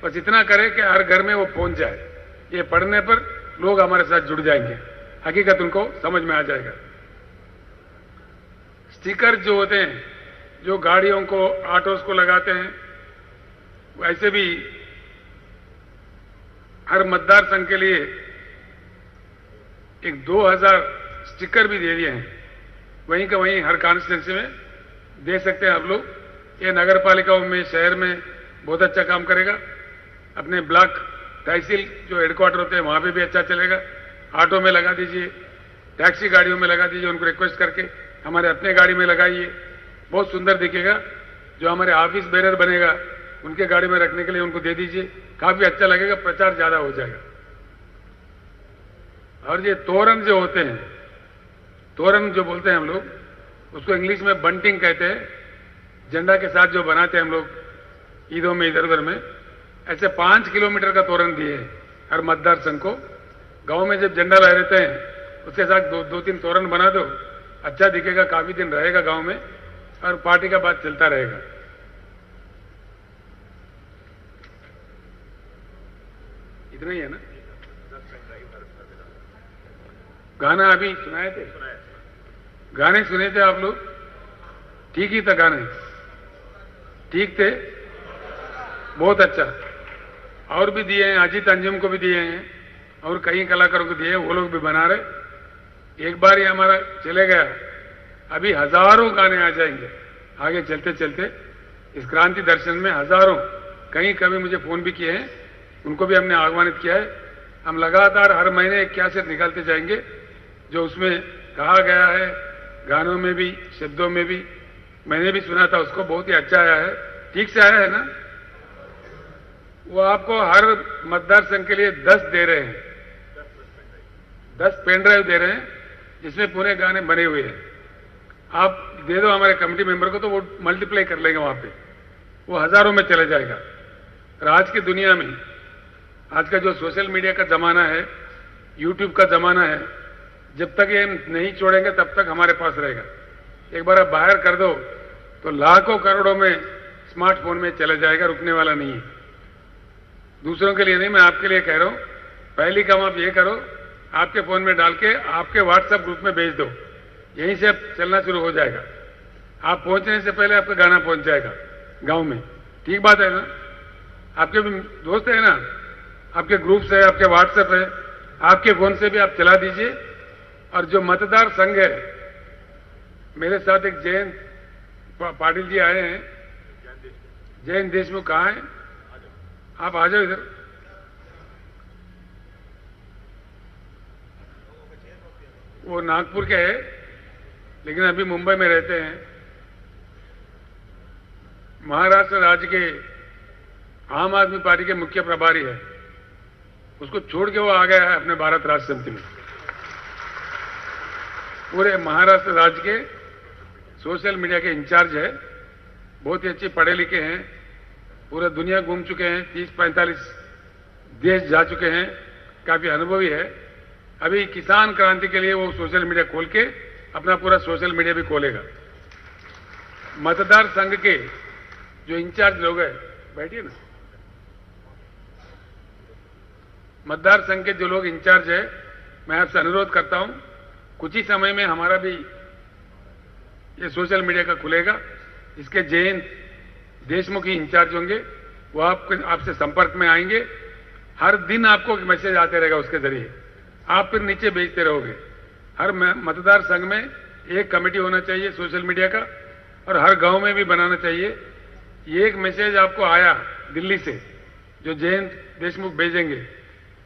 बस इतना करें कि हर घर में वो पहुंच जाए। ये पढ़ने पर लोग हमारे साथ जुड़ जाएंगे, हकीकत उनको समझ में आ जाएगा। स्टिकर जो होते हैं, जो गाड़ियों को ऑटोस को लगाते हैं, वैसे भी हर मतदार संघ के लिए एक 2000 स्टिकर भी दे दिए हैं। वहीं का वहीं हर कॉन्स्टिट्यूंसी में दे सकते हैं आप लोग। ये नगर पालिकाओं में, शहर में बहुत अच्छा काम करेगा। अपने ब्लॉक तहसील जो हेडक्वार्टर होते हैं वहां पे भी अच्छा चलेगा। ऑटो में लगा दीजिए, टैक्सी गाड़ियों में लगा दीजिए, उनको रिक्वेस्ट करके हमारे अपने गाड़ी में लगाइए, बहुत सुंदर दिखेगा। जो हमारे ऑफिस बेरर बनेगा उनके गाड़ी में रखने के लिए उनको दे दीजिए, काफी अच्छा लगेगा, प्रचार ज्यादा हो जाएगा। और ये तोरण जो होते हैं, तोरण जो बोलते हैं हम लोग, उसको इंग्लिश में बंटिंग कहते हैं। झंडा के साथ जो बनाते हैं हम लोग ईदों में, इधर उधर में, ऐसे 5 किलोमीटर का तोरण दिए हैं हर मतदार संघ को। गांव में जब झंडा लहराते हैं उसके साथ 2-3 तोरण बना दो, अच्छा दिखेगा, काफी दिन रहेगा गांव में और पार्टी का बात चलता रहेगा। इतना ही है ना। गाना अभी सुनाए थे, गाने सुने थे आप लोग, ठीक ही था, गाने ठीक थे, बहुत अच्छा। और भी दिए हैं, अजीत अंजुम को भी दिए हैं और कई कलाकारों को दिए हैं, वो लोग भी बना रहे। एक बार ये हमारा चले गया, अभी हजारों गाने आ जाएंगे आगे चलते चलते। इस क्रांति दर्शन में हजारों, कई कभी मुझे फोन भी किए हैं, उनको भी हमने आह्वानित किया है। हम लगातार हर महीने एक कैसेट निकालते जाएंगे, जो उसमें कहा गया है, गानों में भी, शब्दों में भी। मैंने भी सुना था उसको, बहुत ही अच्छा आया है, ठीक से आया है ना। वो आपको हर मतदार संघ के लिए 10 दे रहे हैं, 10 पेन ड्राइव दे रहे हैं। जिसमें पूरे गाने बने हुए हैं। आप दे दो हमारे कमेटी मेंबर को तो वो मल्टीप्लाई कर लेंगे, वहां पे वो हजारों में चले जाएगा। और आज की दुनिया में, आज का जो सोशल मीडिया का जमाना है, यूट्यूब का जमाना है, जब तक ये नहीं छोड़ेंगे तब तक हमारे पास रहेगा। एक बार आप बाहर कर दो तो लाखों करोड़ों में स्मार्टफोन में चले जाएगा, रुकने वाला नहीं है। दूसरों के लिए नहीं, मैं आपके लिए कह रहा हूं, पहली काम आप ये करो, आपके फोन में डाल के आपके व्हाट्सएप ग्रुप में भेज दो, यहीं से अब चलना शुरू हो जाएगा। आप पहुंचने से पहले आपका गाना पहुंच जाएगा गांव में। ठीक बात है ना? आपके भी दोस्त है ना, आपके ग्रुप्स है, आपके व्हाट्सएप है, आपके फोन से भी आप चला दीजिए। और जो मतदार संघ है, मेरे साथ एक जयंत पाटिल जी आए हैं, जयंत देशमुख कहाँ है? आप आ जाओ इधर। वो नागपुर के हैं लेकिन अभी मुंबई में रहते हैं। महाराष्ट्र राज्य के आम आदमी पार्टी के मुख्य प्रभारी है, उसको छोड़ के वो आ गया है अपने भारत राष्ट्र समिति में। पूरे महाराष्ट्र राज्य के सोशल मीडिया के इंचार्ज है, बहुत ही अच्छे पढ़े लिखे हैं, पूरा दुनिया घूम चुके हैं, 30-45 देश जा चुके हैं, काफी अनुभवी है। अभी किसान क्रांति के लिए वो सोशल मीडिया खोल के अपना पूरा सोशल मीडिया भी खोलेगा। मतदार संघ के जो इंचार्ज लोग हैं, बैठिए ना, मतदार संघ के जो लोग इंचार्ज है, मैं आपसे अनुरोध करता हूं, कुछ ही समय में हमारा भी ये सोशल मीडिया का खुलेगा। इसके जयंत देशमुख ही इंचार्ज होंगे, वो आपसे संपर्क में आएंगे। हर दिन आपको मैसेज आते रहेगा उसके जरिए, आप फिर नीचे भेजते रहोगे। हर मतदार संघ में एक कमेटी होना चाहिए सोशल मीडिया का, और हर गांव में भी बनाना चाहिए। ये एक मैसेज आपको आया दिल्ली से जो जयंत देशमुख भेजेंगे,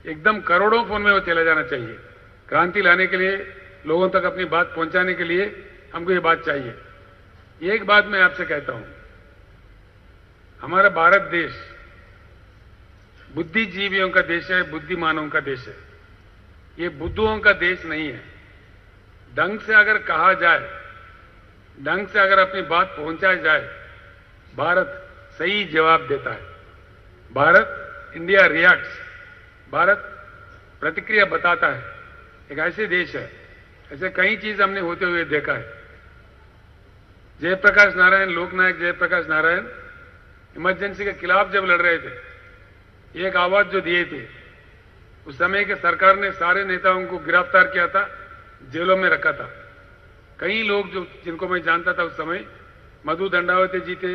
एकदम करोड़ों फोन में वो चला जाना चाहिए। क्रांति लाने के लिए, लोगों तक अपनी बात पहुंचाने के लिए हमको ये बात चाहिए। एक बात मैं आपसे कहता हूं, हमारा भारत देश बुद्धिजीवियों का देश है, बुद्धिमानों का देश है। ये बुद्धुओं का देश नहीं है। ढंग से अगर कहा जाए, ढंग से अगर अपनी बात पहुंचाई जाए, भारत सही जवाब देता है। भारत, इंडिया रिएक्ट्स, भारत प्रतिक्रिया बताता है। एक ऐसे देश है, ऐसे कई चीज हमने होते हुए देखा है। जयप्रकाश नारायण, लोकनायक जयप्रकाश नारायण इमरजेंसी के खिलाफ जब लड़ रहे थे, एक आवाज जो दिए थे, उस समय के सरकार ने सारे नेताओं को गिरफ्तार किया था, जेलों में रखा था। कई लोग जो जिनको मैं जानता था उस समय, मधु दंडावते जी थे,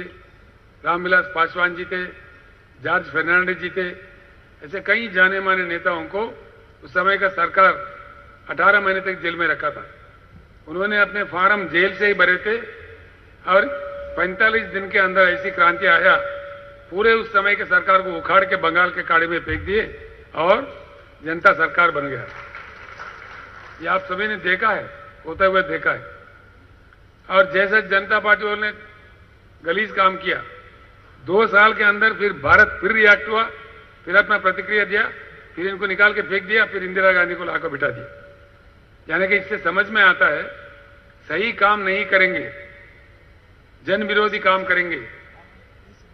रामविलास पासवान जी थे, जॉर्ज फर्नांडिस जी थे, ऐसे कई जाने माने नेताओं को उस समय का सरकार 18 महीने तक जेल में रखा था। उन्होंने अपने फार्म जेल से ही भरे थे और 45 दिन के अंदर ऐसी क्रांति आया, पूरे उस समय के सरकार को उखाड़ के बंगाल के खाड़ी में फेंक दिए और जनता सरकार बन गया। ये आप सभी ने देखा है, होते हुए देखा है। और जैसे जनता पार्टी वालों ने गलीज काम किया, 2 साल के अंदर फिर भारत फिर रिएक्ट हुआ, फिर अपना प्रतिक्रिया दिया, फिर इनको निकाल के फेंक दिया, फिर इंदिरा गांधी को लाकर बिठा दिया। यानी कि इससे समझ में आता है, सही काम नहीं करेंगे, जन विरोधी काम करेंगे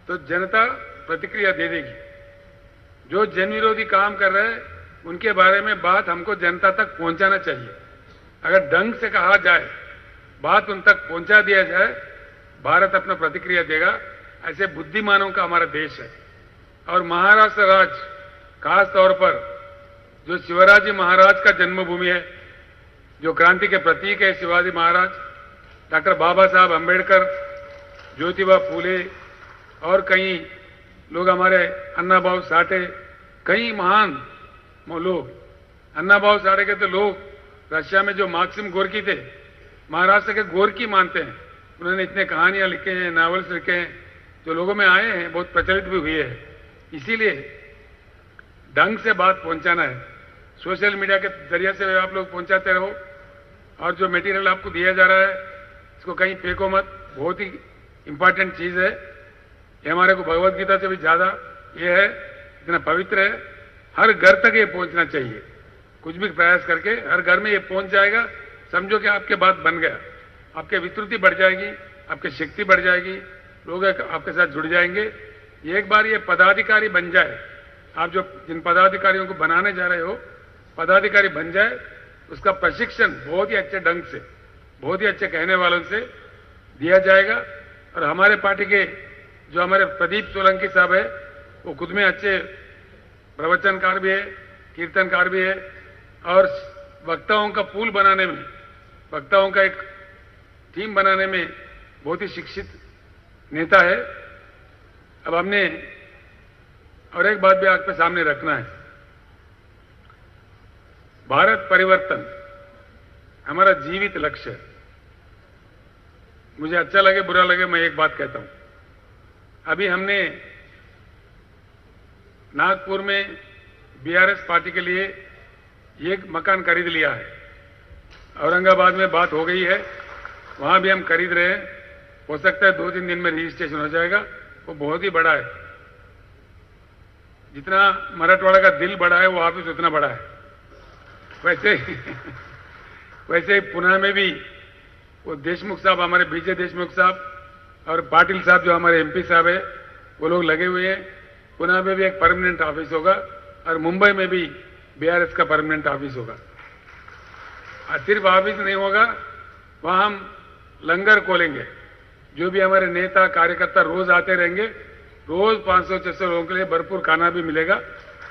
तो जनता प्रतिक्रिया दे देगी। जो जन विरोधी काम कर रहे हैं उनके बारे में बात हमको जनता तक पहुंचाना चाहिए। अगर ढंग से कहा जाए, बात उन तक पहुंचा दिया जाए, भारत अपना प्रतिक्रिया देगा। ऐसे बुद्धिमानों का हमारा देश है। और महाराष्ट्र राज्य खास तौर पर जो शिवाजी महाराज का जन्मभूमि है, जो क्रांति के प्रतीक है, शिवाजी महाराज, डॉक्टर बाबा साहब अम्बेडकर, ज्योतिबा फूले और कई लोग, हमारे अन्ना भाऊ साठे, कई महान लोग। अन्ना भाऊ साठे के तो लोग रशिया में जो मार्क्सिम गोर्की थे, महाराष्ट्र के गोर्की मानते हैं। उन्होंने इतने कहानियां लिखे हैं, नॉवेल्स लिखे हैं, जो लोगों में आए हैं, बहुत प्रचलित भी हुए हैं। इसीलिए ढंग से बात पहुंचाना है। सोशल मीडिया के जरिए से आप लोग पहुंचाते रहो, और जो मटेरियल आपको दिया जा रहा है इसको कहीं फेंको मत। बहुत ही इंपॉर्टेंट चीज है ये, हमारे को भगवत गीता से भी ज्यादा ये है, इतना पवित्र है। हर घर तक ये पहुंचना चाहिए। कुछ भी प्रयास करके हर घर में ये पहुंच जाएगा, समझो कि आपके बात बन गया, आपके विस्तृति बढ़ जाएगी, आपकी शक्ति बढ़ जाएगी, लोग आपके साथ जुड़ जाएंगे। एक बार ये पदाधिकारी बन जाए, आप जो जिन पदाधिकारियों को बनाने जा रहे हो पदाधिकारी बन जाए, उसका प्रशिक्षण बहुत ही अच्छे ढंग से, बहुत ही अच्छे कहने वालों से दिया जाएगा। और हमारे पार्टी के जो हमारे प्रदीप सोलंकी साहब है, वो खुद में अच्छे प्रवचनकार भी है, कीर्तनकार भी है, और वक्ताओं का पूल बनाने में, वक्ताओं का एक टीम बनाने में बहुत ही शिक्षित नेता है। अब हमने और एक बात भी आपके सामने रखना है, भारत परिवर्तन हमारा जीवित लक्ष्य है। मुझे अच्छा लगे बुरा लगे, मैं एक बात कहता हूं, अभी हमने नागपुर में बीआरएस पार्टी के लिए एक मकान खरीद लिया है। औरंगाबाद में बात हो गई है, वहां भी हम खरीद रहे हैं। हो सकता है 2-3 दिन में रजिस्ट्रेशन हो जाएगा। वो बहुत ही बड़ा है, जितना मराठवाड़ा का दिल बड़ा है वो ऑफिस उतना बड़ा है। वैसे ही पुणे में भी वो देशमुख साहब, हमारे विजय देशमुख साहब और पाटिल साहब जो हमारे एमपी साहब है, वो लोग लगे हुए हैं। पुणे में भी एक परमानेंट ऑफिस होगा और मुंबई में भी बीआरएस का परमानेंट ऑफिस होगा। और सिर्फ ऑफिस नहीं होगा, वहां हम लंगर खोलेंगे। जो भी हमारे नेता कार्यकर्ता रोज आते रहेंगे, रोज 500-600 लोगों के लिए भरपूर खाना भी मिलेगा।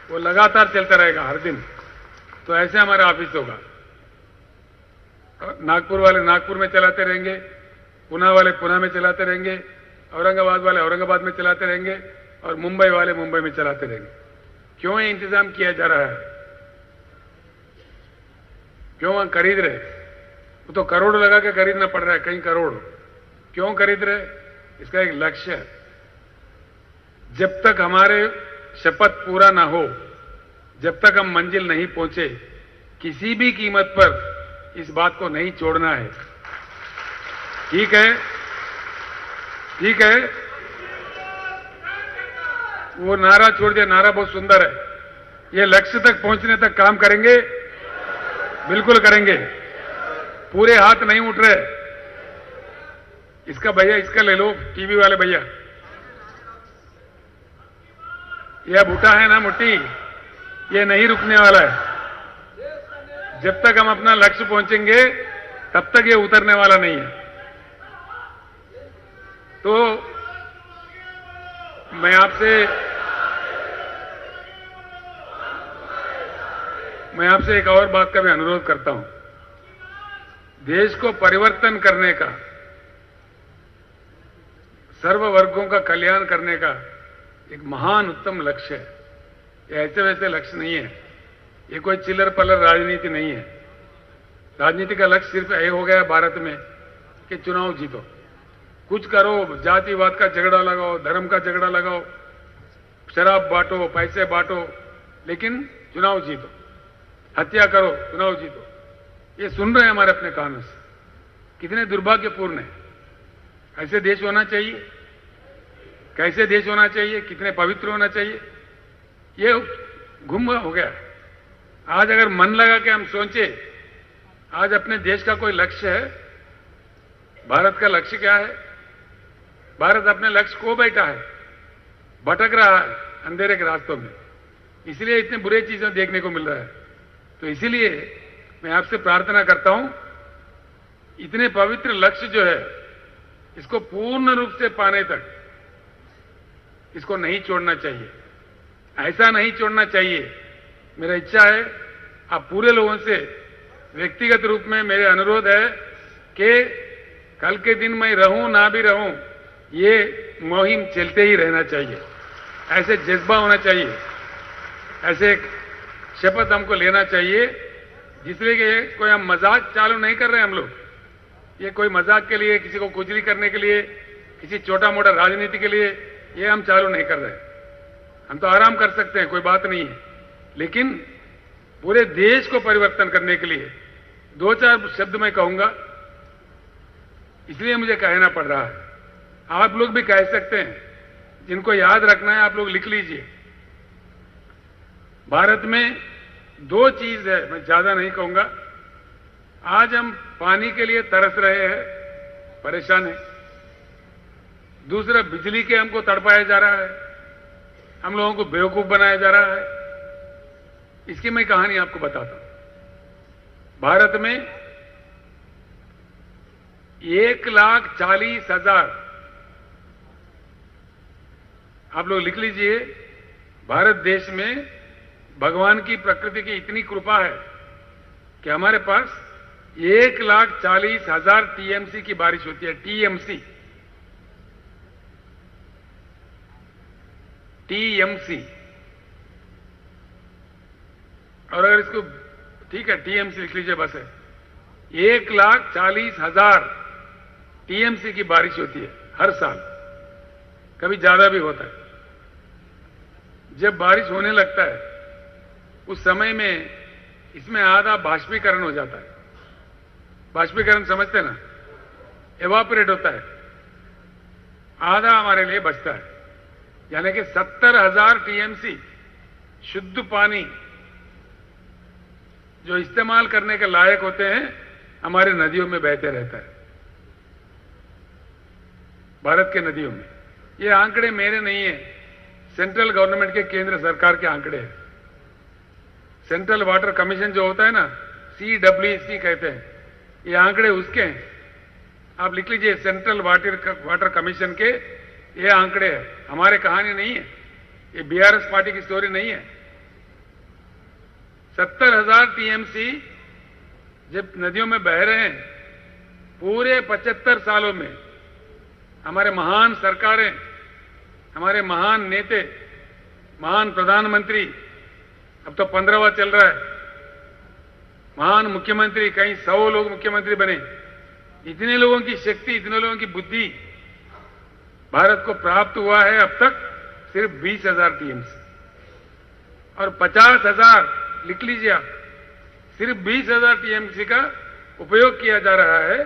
वो लगातार चलता रहेगा हर दिन। तो ऐसे हमारा ऑफिस होगा। नागपुर वाले नागपुर में चलाते रहेंगे, पुणे वाले पुणे में चलाते रहेंगे, औरंगाबाद वाले औरंगाबाद में चलाते रहेंगे और मुंबई वाले मुंबई में चलाते रहेंगे। क्यों ये इंतजाम किया जा रहा है? क्यों हम खरीद रहे? वो तो करोड़ लगा के खरीदना पड़ रहा है, कई करोड़। क्यों खरीद रहे? इसका एक लक्ष्य है। जब तक हमारे शपथ पूरा ना हो, जब तक हम मंजिल नहीं पहुंचे, किसी भी कीमत पर इस बात को नहीं छोड़ना है। ठीक है? ठीक है? वो नारा छोड़ दिया, नारा बहुत सुंदर है। ये लक्ष्य तक पहुंचने तक काम करेंगे, बिल्कुल करेंगे। पूरे हाथ नहीं उठ रहे। इसका भैया, इसका ले लो, टीवी वाले भैया। ये अब उठा है ना मुट्ठी, ये नहीं रुकने वाला है। जब तक हम अपना लक्ष्य पहुंचेंगे तब तक ये उतरने वाला नहीं है। तो मैं आपसे एक और बात का भी अनुरोध करता हूं। देश को परिवर्तन करने का, सर्व वर्गों का कल्याण करने का एक महान उत्तम लक्ष्य है। ये ऐसे वैसे लक्ष्य नहीं है, ये कोई चिल्लर पल्लर राजनीति नहीं है। राजनीति का लक्ष्य सिर्फ ये हो गया भारत में कि चुनाव जीतो, कुछ करो, जातिवाद का झगड़ा लगाओ, धर्म का झगड़ा लगाओ, शराब बांटो, पैसे बांटो, लेकिन चुनाव जीतो, हत्या करो, चुनाव जीतो। ये सुन रहे हैं हमारे अपने कानों से। कितने दुर्भाग्यपूर्ण है। ऐसे देश होना चाहिए? कैसे देश होना चाहिए? कितने पवित्र होना चाहिए? ये गुम हो गया। आज अगर मन लगा के हम सोचे, आज अपने देश का कोई लक्ष्य है? भारत का लक्ष्य क्या है? भारत अपने लक्ष्य को बैठा है, भटक रहा है अंधेरे के रास्तों में। इसलिए इतने बुरे चीजें देखने को मिल रहा है। तो इसीलिए मैं आपसे प्रार्थना करता हूं, इतने पवित्र लक्ष्य जो है, इसको पूर्ण रूप से पाने तक इसको नहीं छोड़ना चाहिए। ऐसा नहीं छोड़ना चाहिए। मेरा इच्छा है, आप पूरे लोगों से व्यक्तिगत रूप में मेरे अनुरोध है कि कल के दिन मैं रहूं ना भी रहूं, ये मुहिम चलते ही रहना चाहिए। ऐसे जज्बा होना चाहिए, ऐसे एक शपथ हमको लेना चाहिए, जिसलिए कि कोई हम मजाक चालू नहीं कर रहे हैं हम लोग। ये कोई मजाक के लिए, किसी को खुजली करने के लिए, किसी छोटा मोटा राजनीति के लिए ये हम चालू नहीं कर रहे। हम तो आराम कर सकते हैं, कोई बात नहीं है, लेकिन पूरे देश को परिवर्तन करने के लिए 2-4 शब्द मैं कहूंगा, इसलिए मुझे कहना पड़ रहा है। आप लोग भी कह सकते हैं, जिनको याद रखना है आप लोग लिख लीजिए। भारत में 2 चीज है, मैं ज्यादा नहीं कहूंगा। आज हम पानी के लिए तरस रहे हैं, परेशान हैं। दूसरा, बिजली के हमको तड़पाया जा रहा है, हम लोगों को बेवकूफ बनाया जा रहा है। इसकी मैं कहानी आपको बताता हूं। भारत में 1,40,000, आप लोग लिख लीजिए, भारत देश में भगवान की, प्रकृति की इतनी कृपा है कि हमारे पास 1,40,000 टीएमसी की बारिश होती है। TMC, TMC. और अगर इसको, ठीक है, टीएमसी लिख लीजिए, बस है। 1,40,000 टीएमसी की बारिश होती है हर साल, कभी ज्यादा भी होता है। जब बारिश होने लगता है उस समय में इसमें आधा बाष्पीकरण हो जाता है। बाष्पीकरण समझते हैं ना, एवापोरेट होता है, आधा हमारे लिए बचता है। यानी कि 70,000 टीएमसी शुद्ध पानी जो इस्तेमाल करने के लायक होते हैं हमारे नदियों में बहते रहता है, भारत के नदियों में। ये आंकड़े मेरे नहीं है, सेंट्रल गवर्नमेंट के, केंद्र सरकार के आंकड़े हैं। सेंट्रल वाटर कमीशन जो होता है ना, CWC कहते हैं, ये आंकड़े उसके हैं। आप लिख लीजिए, सेंट्रल वाटर कमीशन के ये आंकड़े हैं, हमारे कहानी नहीं है, ये बीआरएस पार्टी की स्टोरी नहीं है। 70,000 टीएमसी जब नदियों में बह रहे हैं, पूरे 75 सालों में हमारे महान सरकारें, हमारे महान नेते, महान प्रधानमंत्री, अब तो 15वां चल रहा है, महान मुख्यमंत्री, कई 100 लोग मुख्यमंत्री बने। इतने लोगों की शक्ति, इतने लोगों की बुद्धि भारत को प्राप्त हुआ है अब तक सिर्फ 20,000 टीएमसी। और 50,000, लिख लीजिए आप, सिर्फ 20,000 टीएमसी का उपयोग किया जा रहा है।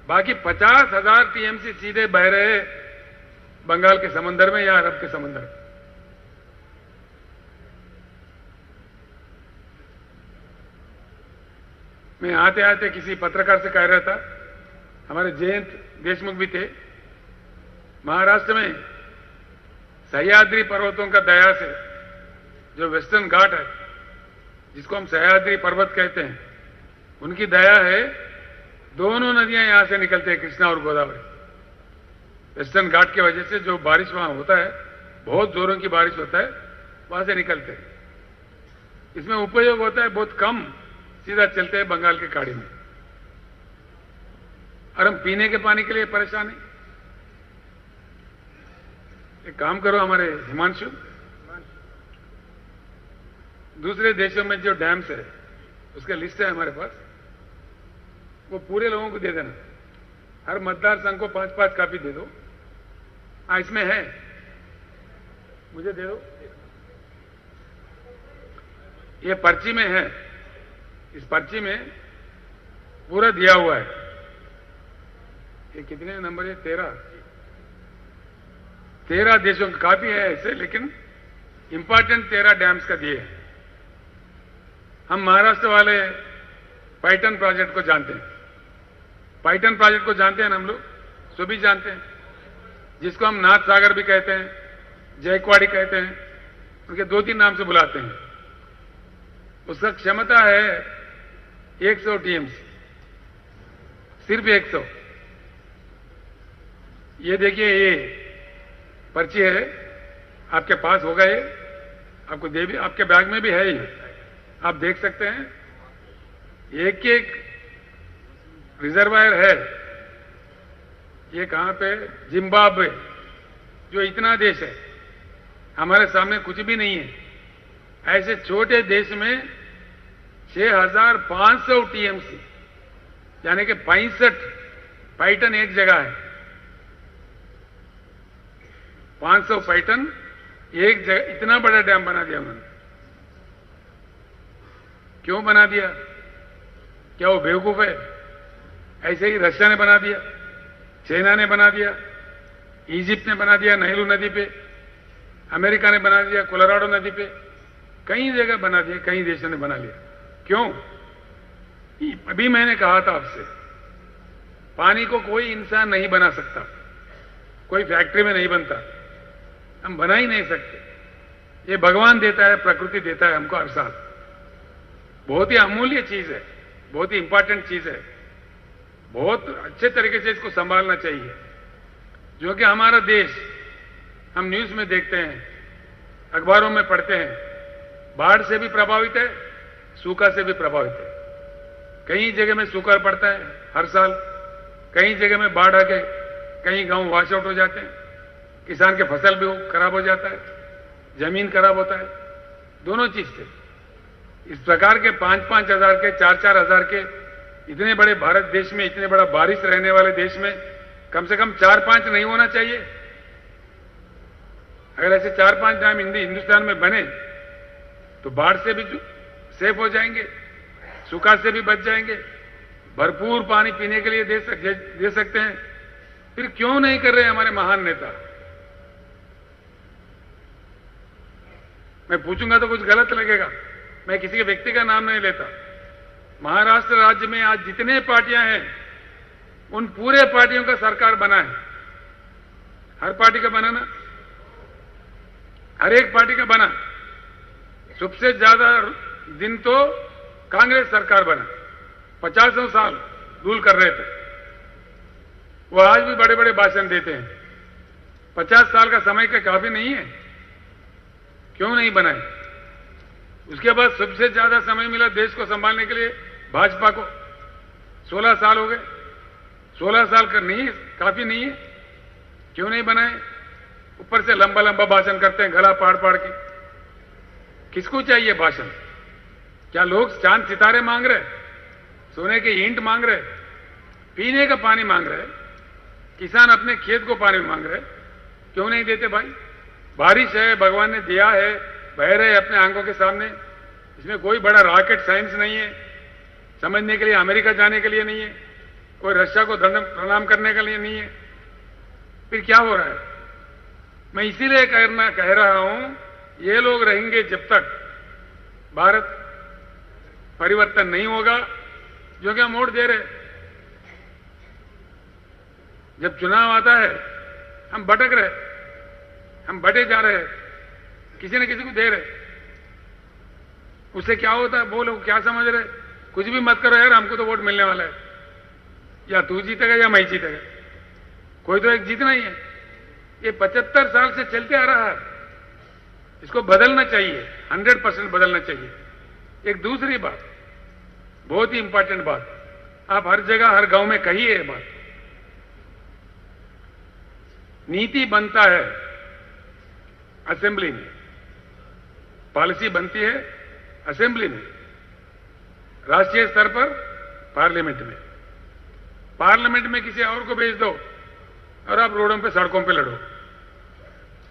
बाकी 50,000 टीएमसी सीधे बह रहे हैं बंगाल के समंदर में या अरब के समंदर में। मैं आते आते किसी पत्रकार से कह रहा था, हमारे जयंत देशमुख भी थे, महाराष्ट्र में सह्याद्री पर्वतों का दया से, जो वेस्टर्न घाट है जिसको हम सह्याद्री पर्वत कहते हैं, उनकी दया है, दोनों नदियां यहां से निकलते हैं, कृष्णा और गोदावरी। वेस्टर्न घाट की वजह से जो बारिश वहां होता है, बहुत जोरों की बारिश होता है, वहां से निकलते हैं। इसमें उपयोग होता है बहुत कम, सीधा चलते हैं बंगाल की खाड़ी में। और हम पीने के पानी के लिए परेशान हैं। एक काम करो हमारे हिमांशु, दूसरे देशों में जो डैम्स है उसका लिस्ट है हमारे पास, वो पूरे लोगों को दे देना। हर मतदार संघ को 5-5 कापी दे दो। हाँ, इसमें है, मुझे दे दो, ये पर्ची में है। इस पर्ची में पूरा दिया हुआ है। ये कितने नंबर है? 13 देशों की काफी है ऐसे, लेकिन इंपॉर्टेंट 13 डैम्स का दिए हैं। हम महाराष्ट्र वाले पाइटन प्रोजेक्ट को जानते हैं। पाइटन प्रोजेक्ट को जानते हैं ना हम लोग, सभी जानते हैं, जिसको हम नाथ सागर भी कहते हैं, जयकवाड़ी कहते हैं, उनके 2-3 नाम से बुलाते हैं। उसका क्षमता है 100 टीएमसी, सिर्फ 100। ये देखिए, ये पर्ची है, आपके पास होगा, ये आपको दे भी, आपके बैग में भी है, ये आप देख सकते हैं। एक एक रिजर्वायर है। ये कहां पे? जिम्बाब्वे, जो इतना देश है, हमारे सामने कुछ भी नहीं है। ऐसे छोटे देश में 6,500 टीएमसी, यानी कि 65 पाइटन एक जगह है। 500 पाइटन एक जगह, इतना बड़ा डैम बना दिया उन्होंने। क्यों बना दिया? क्या वो बेवकूफ है? ऐसे ही रशिया ने बना दिया, चाइना ने बना दिया, इजिप्ट ने बना दिया नाइल नदी पे, अमेरिका ने बना दिया कोलोराडो नदी पे, कई जगह बना दिया, कई देशों ने बना लिया। क्यों? अभी मैंने कहा था आपसे, पानी को कोई इंसान नहीं बना सकता, कोई फैक्ट्री में नहीं बनता, हम बना ही नहीं सकते। ये भगवान देता है, प्रकृति देता है हमको हर साल। बहुत ही अमूल्य चीज है, बहुत ही इंपॉर्टेंट चीज है, बहुत अच्छे तरीके से इसको संभालना चाहिए। जो कि हमारा देश, हम न्यूज में देखते हैं, अखबारों में पढ़ते हैं, बाढ़ से भी प्रभावित है, सूखा से भी प्रभावित है। कई जगह में सूखा पड़ता है हर साल, कई जगह में बाढ़ आके कई गांव वॉश आउट हो जाते हैं, किसान के फसल भी खराब हो जाता है, जमीन खराब होता है, दोनों चीज से। इस प्रकार के 5-5 हजार के, 4-4 हजार के इतने बड़े भारत देश में, इतने बड़ा बारिश रहने वाले देश में कम से कम 4-5 नहीं होना चाहिए। अगर ऐसे 4-5 डैम हिंदुस्तान में बने तो बाढ़ से भी सेफ हो जाएंगे, सूखा से भी बच जाएंगे, भरपूर पानी पीने के लिए दे सकते हैं। फिर क्यों नहीं कर रहे हमारे महान नेता? मैं पूछूंगा तो कुछ गलत लगेगा, मैं किसी के व्यक्ति का नाम नहीं लेता। महाराष्ट्र राज्य में आज जितने पार्टियां हैं, उन पूरे पार्टियों का सरकार बना है। हर पार्टी का बना ना, हर एक पार्टी का बना। सबसे ज्यादा दिन तो कांग्रेस सरकार बना, 50 साल रूल कर रहे थे। वो आज भी बड़े बड़े भाषण देते हैं। 50 साल का समय का काफी नहीं है? क्यों नहीं बनाए? उसके बाद सबसे ज्यादा समय मिला देश को संभालने के लिए भाजपा को, 16 साल हो गए। 16 साल का नहीं, काफी नहीं है? क्यों नहीं बनाए? ऊपर से लंबा लंबा भाषण करते हैं, गला पाड़ पाड़ के। किसको चाहिए भाषण? क्या लोग चांद सितारे मांग रहे, सोने के ईंट मांग रहे, पीने का पानी मांग रहे, किसान अपने खेत को पानी मांग रहे? क्यों नहीं देते भाई? बारिश है, भगवान ने दिया है, बह रहे अपने आंखों के सामने। इसमें कोई बड़ा रॉकेट साइंस नहीं है, समझने के लिए अमेरिका जाने के लिए नहीं है, कोई रशिया को प्रणाम करने के लिए नहीं है। फिर क्या हो रहा है? मैं इसीलिए कह रहा हूं, ये लोग रहेंगे जब तक भारत परिवर्तन नहीं होगा, जो कि हम वोट दे रहे। जब चुनाव आता है हम भटक रहे, हम बटे जा रहे, किसी न किसी को दे रहे। उससे क्या होता है? वो लोग क्या समझ रहे? कुछ भी मत करो यार, हमको तो वोट मिलने वाला है, या तू जीतेगा या मैं जीतेगा, कोई तो एक जीतना ही है। ये 75 साल से चलते आ रहा है, इसको बदलना चाहिए, 100% बदलना चाहिए। एक दूसरी बात, बहुत ही इंपॉर्टेंट बात, आप हर जगह हर गांव में कहिए ये बात। नीति बनता है असेंबली में, पॉलिसी बनती है असेंबली में, राष्ट्रीय स्तर पर पार्लियामेंट में। पार्लियामेंट में किसी और को भेज दो और आप रोडों पे, सड़कों पे लड़ो।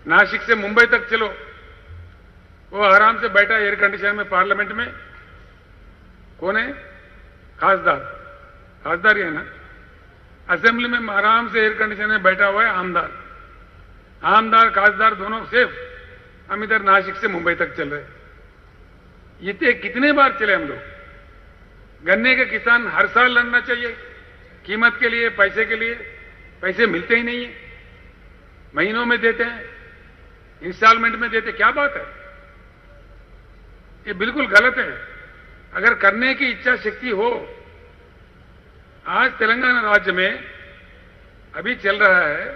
नासिक से मुंबई तक चलो, वो आराम से बैठा एयर कंडीशन में पार्लियामेंट में। कौन है? खासदार, खासदार ही है ना। असेंबली में आराम से एयर कंडीशन में बैठा हुआ है आमदार, आमदार खासदार दोनों सेफ। हम इधर नासिक से मुंबई तक चल रहे। ये कितने बार चले हम लोग। गन्ने के किसान हर साल लड़ना चाहिए कीमत के लिए, पैसे के लिए। पैसे मिलते ही नहीं है, महीनों में देते हैं, इंस्टॉलमेंट में देते। क्या बात है? ये बिल्कुल गलत है। अगर करने की इच्छा शक्ति हो, आज तेलंगाना राज्य में अभी चल रहा है,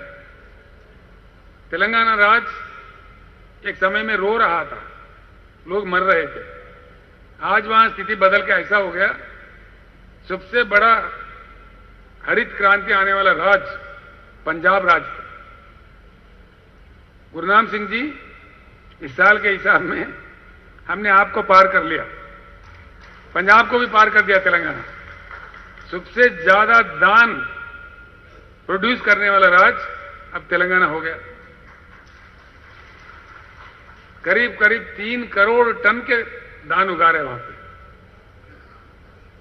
तेलंगाना राज्य एक समय में रो रहा था, लोग मर रहे थे। आज वहां स्थिति बदल के ऐसा हो गया, सबसे बड़ा हरित क्रांति आने वाला राज्य पंजाब राज्य था। गुरनाम सिंह जी, इस साल के हिसाब में हमने आपको पार कर लिया, पंजाब को भी पार कर दिया। तेलंगाना सबसे ज्यादा धान प्रोड्यूस करने वाला राज्य अब तेलंगाना हो गया। करीब करीब 3 करोड़ टन के धान उगा रहे वहां पे।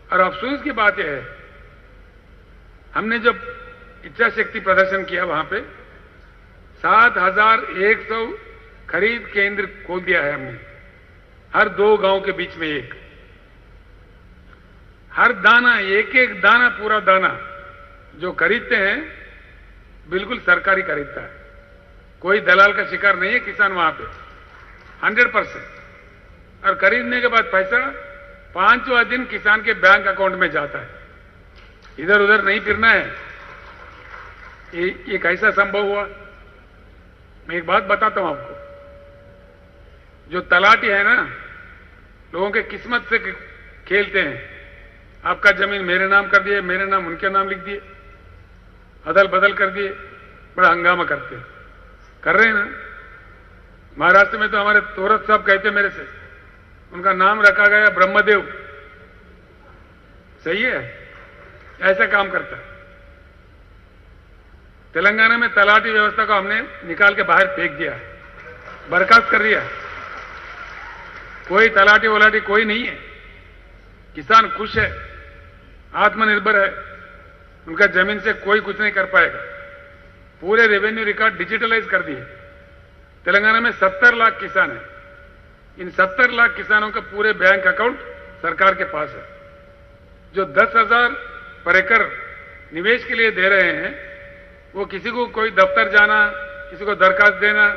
और अफसोस की बात यह है, हमने जब इच्छा शक्ति प्रदर्शन किया वहां पे 7,100 खरीद केंद्र खोल दिया है हमने, हर 2 गांव के बीच में एक। हर दाना, एक एक दाना, पूरा दाना जो खरीदते हैं बिल्कुल सरकारी खरीदता है। कोई दलाल का शिकार नहीं है किसान वहां पे, 100%। और खरीदने के बाद पैसा 5वां दिन किसान के बैंक अकाउंट में जाता है, इधर उधर नहीं फिरना है। ये कैसा संभव हुआ? मैं एक बात बताता हूं आपको। जो तलाटी है ना, लोगों के किस्मत से खेलते हैं। आपका जमीन मेरे नाम कर दिए, मेरे नाम उनके नाम लिख दिए, अदल बदल कर दिए, बड़ा हंगामा करते हैं, कर रहे हैं ना। महाराष्ट्र में तो हमारे तोरत साहब कहते मेरे से, उनका नाम रखा गया ब्रह्मदेव। सही है, ऐसा काम करता है। तेलंगाना में तलाटी व्यवस्था को हमने निकाल के बाहर फेंक दिया, बर्खास्त कर दिया। कोई तलाटी वलाटी कोई नहीं है। किसान खुश है, आत्मनिर्भर है, उनका जमीन से कोई कुछ नहीं कर पाएगा। पूरे रेवेन्यू रिकॉर्ड डिजिटलाइज कर दिए। तेलंगाना में 70 लाख किसान हैं। इन 70 लाख किसानों का पूरे बैंक अकाउंट सरकार के पास है। जो 10,000 पर एकड़ निवेश के लिए दे रहे हैं, वो किसी को कोई दफ्तर जाना, किसी को दरखास्त देना,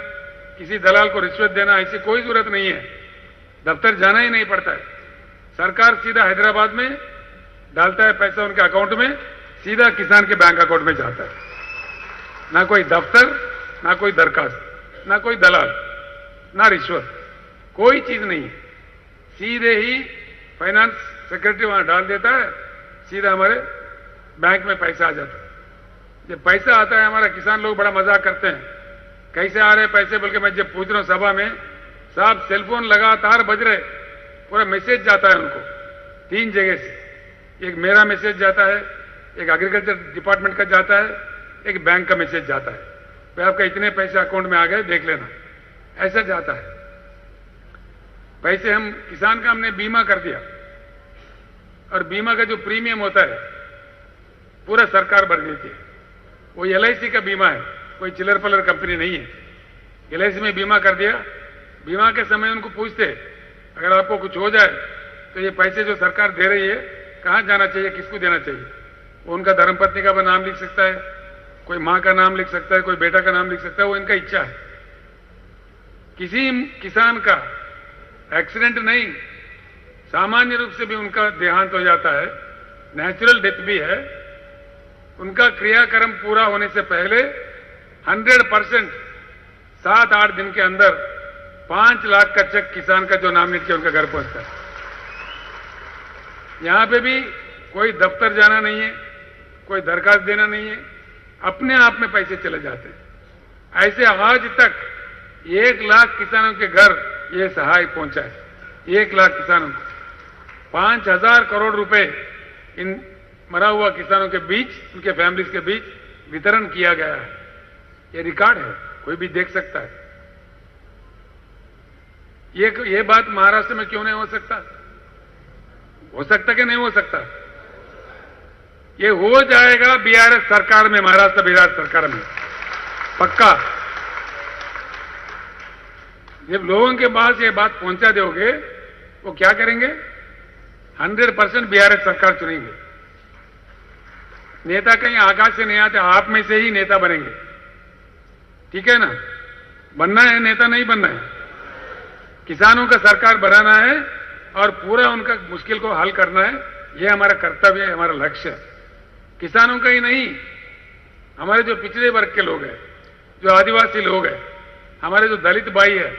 किसी दलाल को रिश्वत देना, ऐसी कोई जरूरत नहीं है। दफ्तर जाना ही नहीं पड़ता है। सरकार सीधा हैदराबाद में डालता है पैसा उनके अकाउंट में, सीधा किसान के बैंक अकाउंट में जाता है। ना कोई दफ्तर, ना कोई दरखास्त, ना कोई दलाल, ना रिश्वत, कोई चीज नहीं है। सीधे ही फाइनेंस सेक्रेटरी वहां डाल देता है, सीधा हमारे बैंक में पैसा आ जाता है। जब पैसा आता है, हमारा किसान लोग बड़ा मजाक करते हैं, कैसे आ रहे पैसे बोल के मैं जब पूछ रहा हूं सभा में, साहब सेलफोन लगातार बज रहे, पूरा मैसेज जाता है उनको 3 जगह से। एक मेरा मैसेज जाता है, एक एग्रीकल्चर डिपार्टमेंट का जाता है, एक बैंक का मैसेज जाता है, भाई आपका इतने पैसे अकाउंट में आ गए, देख लेना। ऐसा जाता है पैसे। हम किसान का हमने बीमा कर दिया, और बीमा का जो प्रीमियम होता है पूरा सरकार भर देती है। वो LIC का बीमा है, कोई चिल्लर पलर कंपनी नहीं है। LIC में बीमा कर दिया। बीमा के समय उनको पूछते, अगर आपको कुछ हो जाए तो ये पैसे जो सरकार दे रही है कहां जाना चाहिए, किसको देना चाहिए? वो उनका धर्मपत्नी का नाम लिख सकता है, कोई मां का नाम लिख सकता है, कोई बेटा का नाम लिख सकता है, वो इनका इच्छा है। किसी किसान का एक्सीडेंट नहीं, सामान्य रूप से भी उनका देहांत हो जाता है, नेचुरल डेथ भी है, उनका क्रियाक्रम पूरा होने से पहले 100% 7-8 दिन के अंदर 5 लाख का चेक किसान का जो नामिनेट किया उनका घर पहुंचता है। यहां पे भी कोई दफ्तर जाना नहीं है, कोई दरखास्त देना नहीं है, अपने आप में पैसे चले जाते हैं। ऐसे आज तक 1 लाख किसानों के घर ये सहाय पहुंचा है। 1 लाख किसानों को 5,000 करोड़ रुपए इन मरा हुआ किसानों के बीच, उनके फैमिलीज के बीच वितरण किया गया है। ये रिकॉर्ड है, कोई भी देख सकता है। ये बात महाराष्ट्र में क्यों नहीं हो सकता? हो सकता कि नहीं हो सकता? ये हो जाएगा BRS सरकार में, महाराष्ट्र BRS सरकार में, पक्का। जब लोगों के पास ये बात पहुंचा दोगे, वो क्या करेंगे? 100% BRS सरकार चुनेंगे। नेता कहीं आकाश से नहीं आते, आप में से ही नेता बनेंगे। ठीक है ना? बनना है नेता, नहीं बनना है। किसानों का सरकार बनाना है और पूरा उनका मुश्किल को हल करना है। यह हमारा कर्तव्य है, हमारा लक्ष्य है। किसानों का ही नहीं, हमारे जो पिछड़े वर्ग के लोग हैं, जो आदिवासी लोग हैं, हमारे जो दलित भाई है,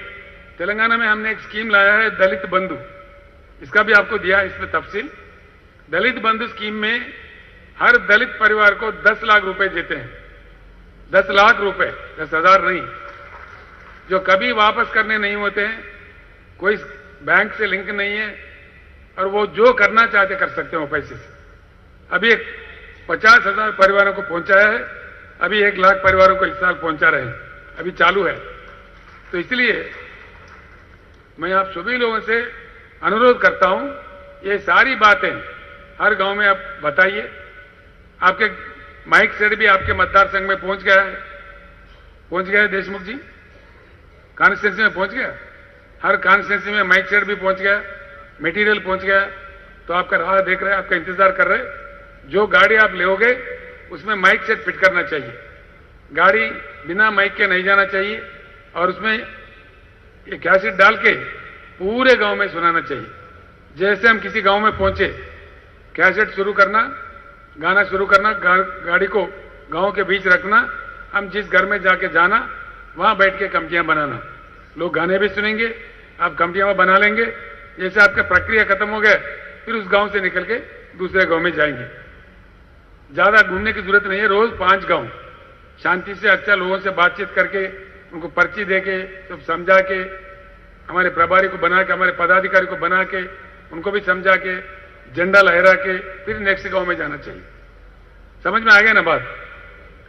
तेलंगाना में हमने एक स्कीम लाया है दलित बंधु। इसका भी आपको दिया है इसमें तफसील। दलित बंधु स्कीम में हर दलित परिवार को 10 लाख रुपए देते हैं। 10 लाख रुपए, 10,000 नहीं, जो कभी वापस करने नहीं होते हैं, कोई बैंक से लिंक नहीं है, और वो जो करना चाहते कर सकते हैं वो पैसे से। अभी 50,000 परिवारों को पहुंचाया है, अभी 1 लाख परिवारों को इस साल पहुंचा रहे हैं, अभी चालू है। तो इसलिए मैं आप सभी लोगों से अनुरोध करता हूं, ये सारी बातें हर गांव में आप बताइए। आपके माइक सेट भी आपके मतदार संघ में पहुंच गया है देशमुख जी, कॉन्स्टिट्यूंसी में पहुंच गया। हर कॉन्स्टिट्यूंसी में माइक सेट भी पहुंच गया, मटेरियल पहुंच गया, तो आपका राह देख रहे हैं, आपका इंतजार कर रहे हैं। जो गाड़ी आप लोगे उसमें माइक सेट फिट करना चाहिए, गाड़ी बिना माइक के नहीं जाना चाहिए, और उसमें एक कैसेट डाल के पूरे गांव में सुनाना चाहिए। जैसे हम किसी गांव में पहुंचे, कैसेट शुरू करना, गाना शुरू करना, गाड़ी को गांव के बीच रखना, हम जिस घर में जाके जाना वहां बैठ के कमेटियां बनाना, लोग गाने भी सुनेंगे, आप कमेटियां बना लेंगे। जैसे आपका प्रक्रिया खत्म हो गया, फिर उस गांव से निकल के दूसरे गांव में जाएंगे। ज्यादा घूमने की जरूरत नहीं है, रोज 5 गांव शांति से अच्छा लोगों से बातचीत करके, उनको पर्ची दे के, सब समझा के, हमारे प्रभारी को बना के, हमारे पदाधिकारी को बना के, उनको भी समझा के, झंडा लहरा के फिर नेक्स्ट गांव में जाना चाहिए। समझ में आ गया ना बात?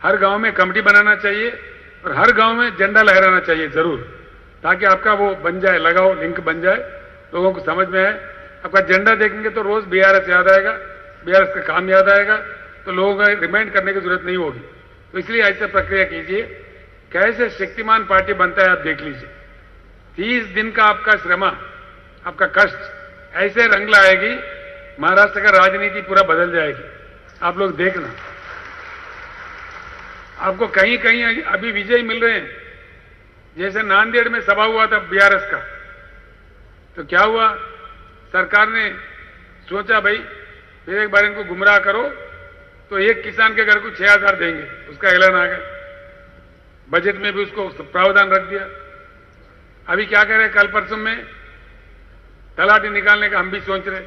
हर गांव में कमेटी बनाना चाहिए और हर गांव में झंडा लहराना चाहिए जरूर, ताकि आपका वो बन जाए, लगाओ लिंक बन जाए, लोगों को समझ में आए। आपका झंडा देखेंगे तो रोज बीआरएस याद आएगा, बीआरएस का काम याद आएगा, तो लोगों को रिमाइंड करने की जरूरत नहीं होगी। तो इसलिए ऐसे प्रक्रिया कीजिए। कैसे शक्तिमान पार्टी बनता है आप देख लीजिए। 30 दिन का आपका श्रमा, आपका कष्ट ऐसे रंग लाएगी, महाराष्ट्र का राजनीति पूरा बदल जाएगी। आप लोग देखना, आपको कहीं कहीं अभी विजय मिल रहे हैं। जैसे नांदेड़ में सभा हुआ था बीआरएस का, तो क्या हुआ, सरकार ने सोचा भाई फिर एक बार इनको गुमराह करो, तो एक किसान के घर को 6000 देंगे, उसका ऐलान आ गया। बजट में भी उसको प्रावधान रख दिया। अभी क्या कह रहे हैं, कल परसों में तलाटी निकालने का हम भी सोच रहे।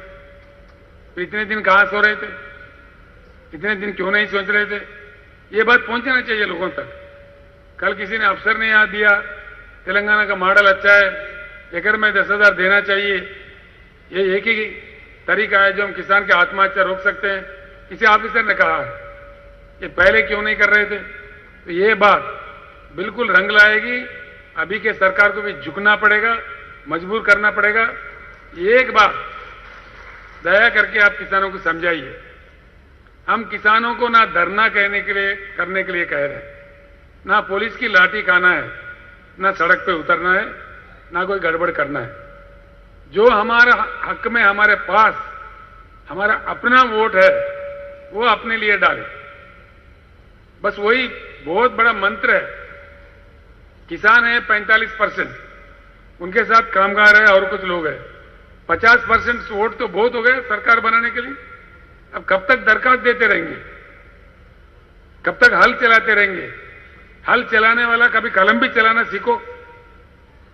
तो इतने दिन कहां सो रहे थे, इतने दिन क्यों नहीं सोच रहे थे? ये बात पहुंचना चाहिए लोगों तक। कल किसी ने अफसर ने याद दिया, तेलंगाना का मॉडल अच्छा है, एकड़ में 10,000 देना चाहिए, ये एक ही तरीका है जो हम किसान की आत्महत्या रोक सकते हैं। किसी ऑफिसर ने कहा है, ये पहले क्यों नहीं कर रहे थे? तो ये बात बिल्कुल रंग लाएगी। अभी के सरकार को भी झुकना पड़ेगा, मजबूर करना पड़ेगा। एक बात दया करके आप किसानों को समझाइए, हम किसानों को ना धरना करने के लिए कह रहे हैं, ना पुलिस की लाठी खाना है, ना सड़क पे उतरना है, ना कोई गड़बड़ करना है। जो हमारा हक में हमारे पास हमारा अपना वोट है, वो अपने लिए डाले, बस वही बहुत बड़ा मंत्र है। किसान है 45%, उनके साथ कामगार है और कुछ लोग हैं। 50% वोट तो बहुत हो गए सरकार बनाने के लिए। अब कब तक दरखास्त देते रहेंगे, कब तक हल चलाते रहेंगे? हल चलाने वाला कभी कलम भी चलाना सीखो।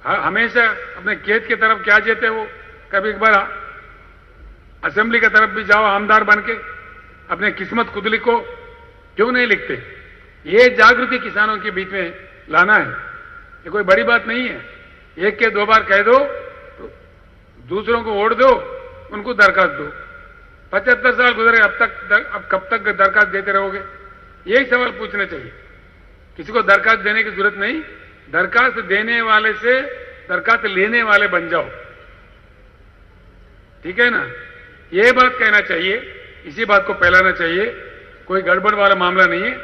हमेशा अपने खेत की तरफ क्या जेते हो, कभी एक बार असेंबली की तरफ भी जाओ आमदार बन के, अपने किस्मत खुद लिखो, क्यों नहीं लिखते? ये जागृति किसानों के बीच में लाना है, ये कोई बड़ी बात नहीं है। एक के 2 बार कह दो, तो दूसरों को वोट दो, उनको दरखास्त दो। 75 साल गुजरे, अब कब तक दरखास्त देते रहोगे? यही सवाल पूछना चाहिए। किसी को दरखास्त देने की जरूरत नहीं, दरखास्त देने वाले से दरखास्त लेने वाले बन जाओ, ठीक है ना? ये बात कहना चाहिए, इसी बात को फैलाना चाहिए। कोई गड़बड़ वाला मामला नहीं है,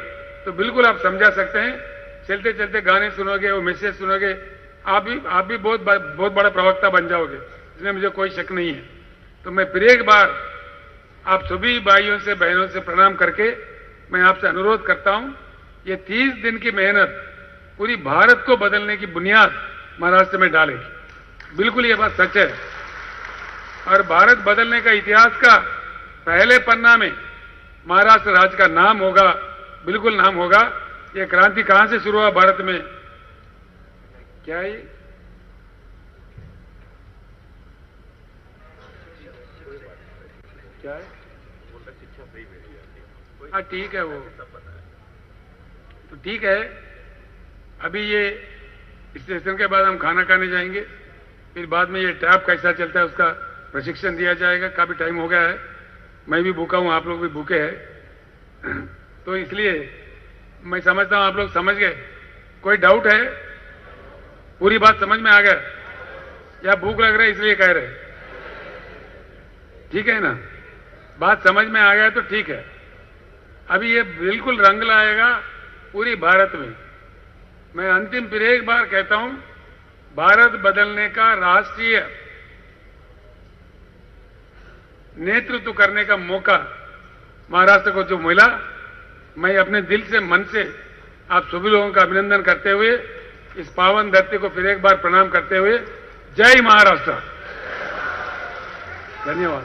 तो बिल्कुल आप समझा सकते हैं। चलते चलते गाने सुनोगे, वो मैसेज सुनोगे, आप भी बहुत बड़ा प्रवक्ता बन जाओगे, इसमें मुझे कोई शक नहीं है। तो मैं फिर एक बार आप सभी भाइयों से बहनों से प्रणाम करके मैं आपसे अनुरोध करता हूं, ये 30 दिन की मेहनत पूरी भारत को बदलने की बुनियाद महाराष्ट्र में डालेगी। बिल्कुल ये बात सच है। और भारत बदलने का इतिहास का पहले पन्ना में महाराष्ट्र राज्य का नाम होगा, बिल्कुल नाम होगा। ये क्रांति कहां से शुरू हुआ भारत में? क्या है क्या है? हाँ ठीक है, वो तो ठीक है। अभी ये स्टेशन के बाद हम खाना खाने जाएंगे, फिर बाद में ये टैप कैसा चलता है उसका प्रशिक्षण दिया जाएगा। काफी टाइम हो गया है, मैं भी भूखा हूं, आप लोग भी भूखे हैं, तो इसलिए मैं समझता हूं आप लोग समझ गए। कोई डाउट है? पूरी बात समझ में आ गया या भूख लग रहा है इसलिए कह रहे? ठीक है ना, बात समझ में आ गया तो ठीक है। अभी ये बिल्कुल रंग लाएगा पूरी भारत में। मैं अंतिम फिर एक बार कहता हूं, भारत बदलने का राष्ट्रीय नेतृत्व करने का मौका महाराष्ट्र को जो मिला, मैं अपने दिल से, मन से आप सभी लोगों का अभिनंदन करते हुए, इस पावन धरती को फिर एक बार प्रणाम करते हुए, जय महाराष्ट्र। धन्यवाद।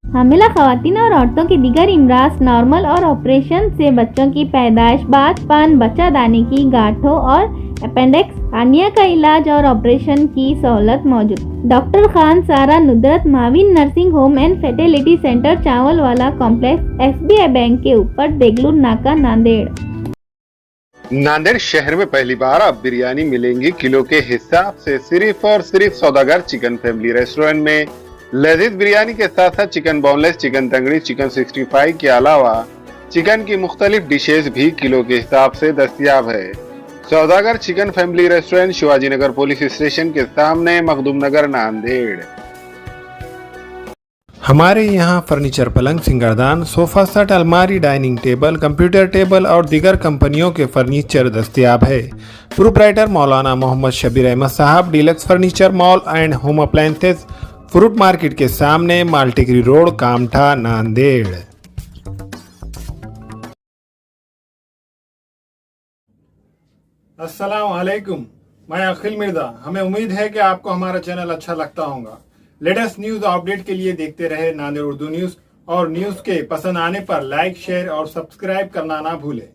हामिला खवातीन और औरतों के दीगर इमराज, नॉर्मल और ऑपरेशन से बच्चों की पैदाइश, बातपान, बच्चादानी की गांठों और अपेंडिक्स हार्निया का इलाज और ऑपरेशन की सहूलत मौजूद। डॉक्टर खान सारा नुदरत माविन nursing home and fertility centre, Chawalwala complex, SBI bank के ऊपर, देगलूर नाका, नांदेड़। नांदेड़ शहर में पहली बार अब बिरयानी मिलेंगी किलो के हिसाब से सिर्फ और सिर्फ सौदागर चिकन फैमिली रेस्टोरेंट में। लजीज बिरयानी के साथ साथ चिकन बोनलेस, चिकन तंगड़ी, चिकन 65 के अलावा चिकन की मुख्तलिफ डिशेज भी किलो के हिसाब से दस्तयाब है। सौदागर chicken family restaurant, Shivaji Nagar police station के सामने, मखदूम नगर, नांदेड़। हमारे यहाँ फर्नीचर, पलंग, सिंगारदान, सोफा सेट, अलमारी, डाइनिंग टेबल, कंप्यूटर टेबल और दीगर कंपनियों के फर्नीचर दस्तयाब है। प्रोप्राइटर मौलाना मोहम्मद शबीर अहमद साहब, deluxe furniture mall and home appliances, fruit market के सामने, माल्टीगिरी रोड, कामठा, नांदेड़। अस्सलाम वालेकुम, मैं अखिल मिर्जा। हमें उम्मीद है कि आपको हमारा चैनल अच्छा लगता होगा। लेटेस्ट न्यूज अपडेट के लिए देखते रहे नांदेड़ उर्दू न्यूज, और न्यूज के पसंद आने पर लाइक, शेयर और सब्सक्राइब करना ना भूलें।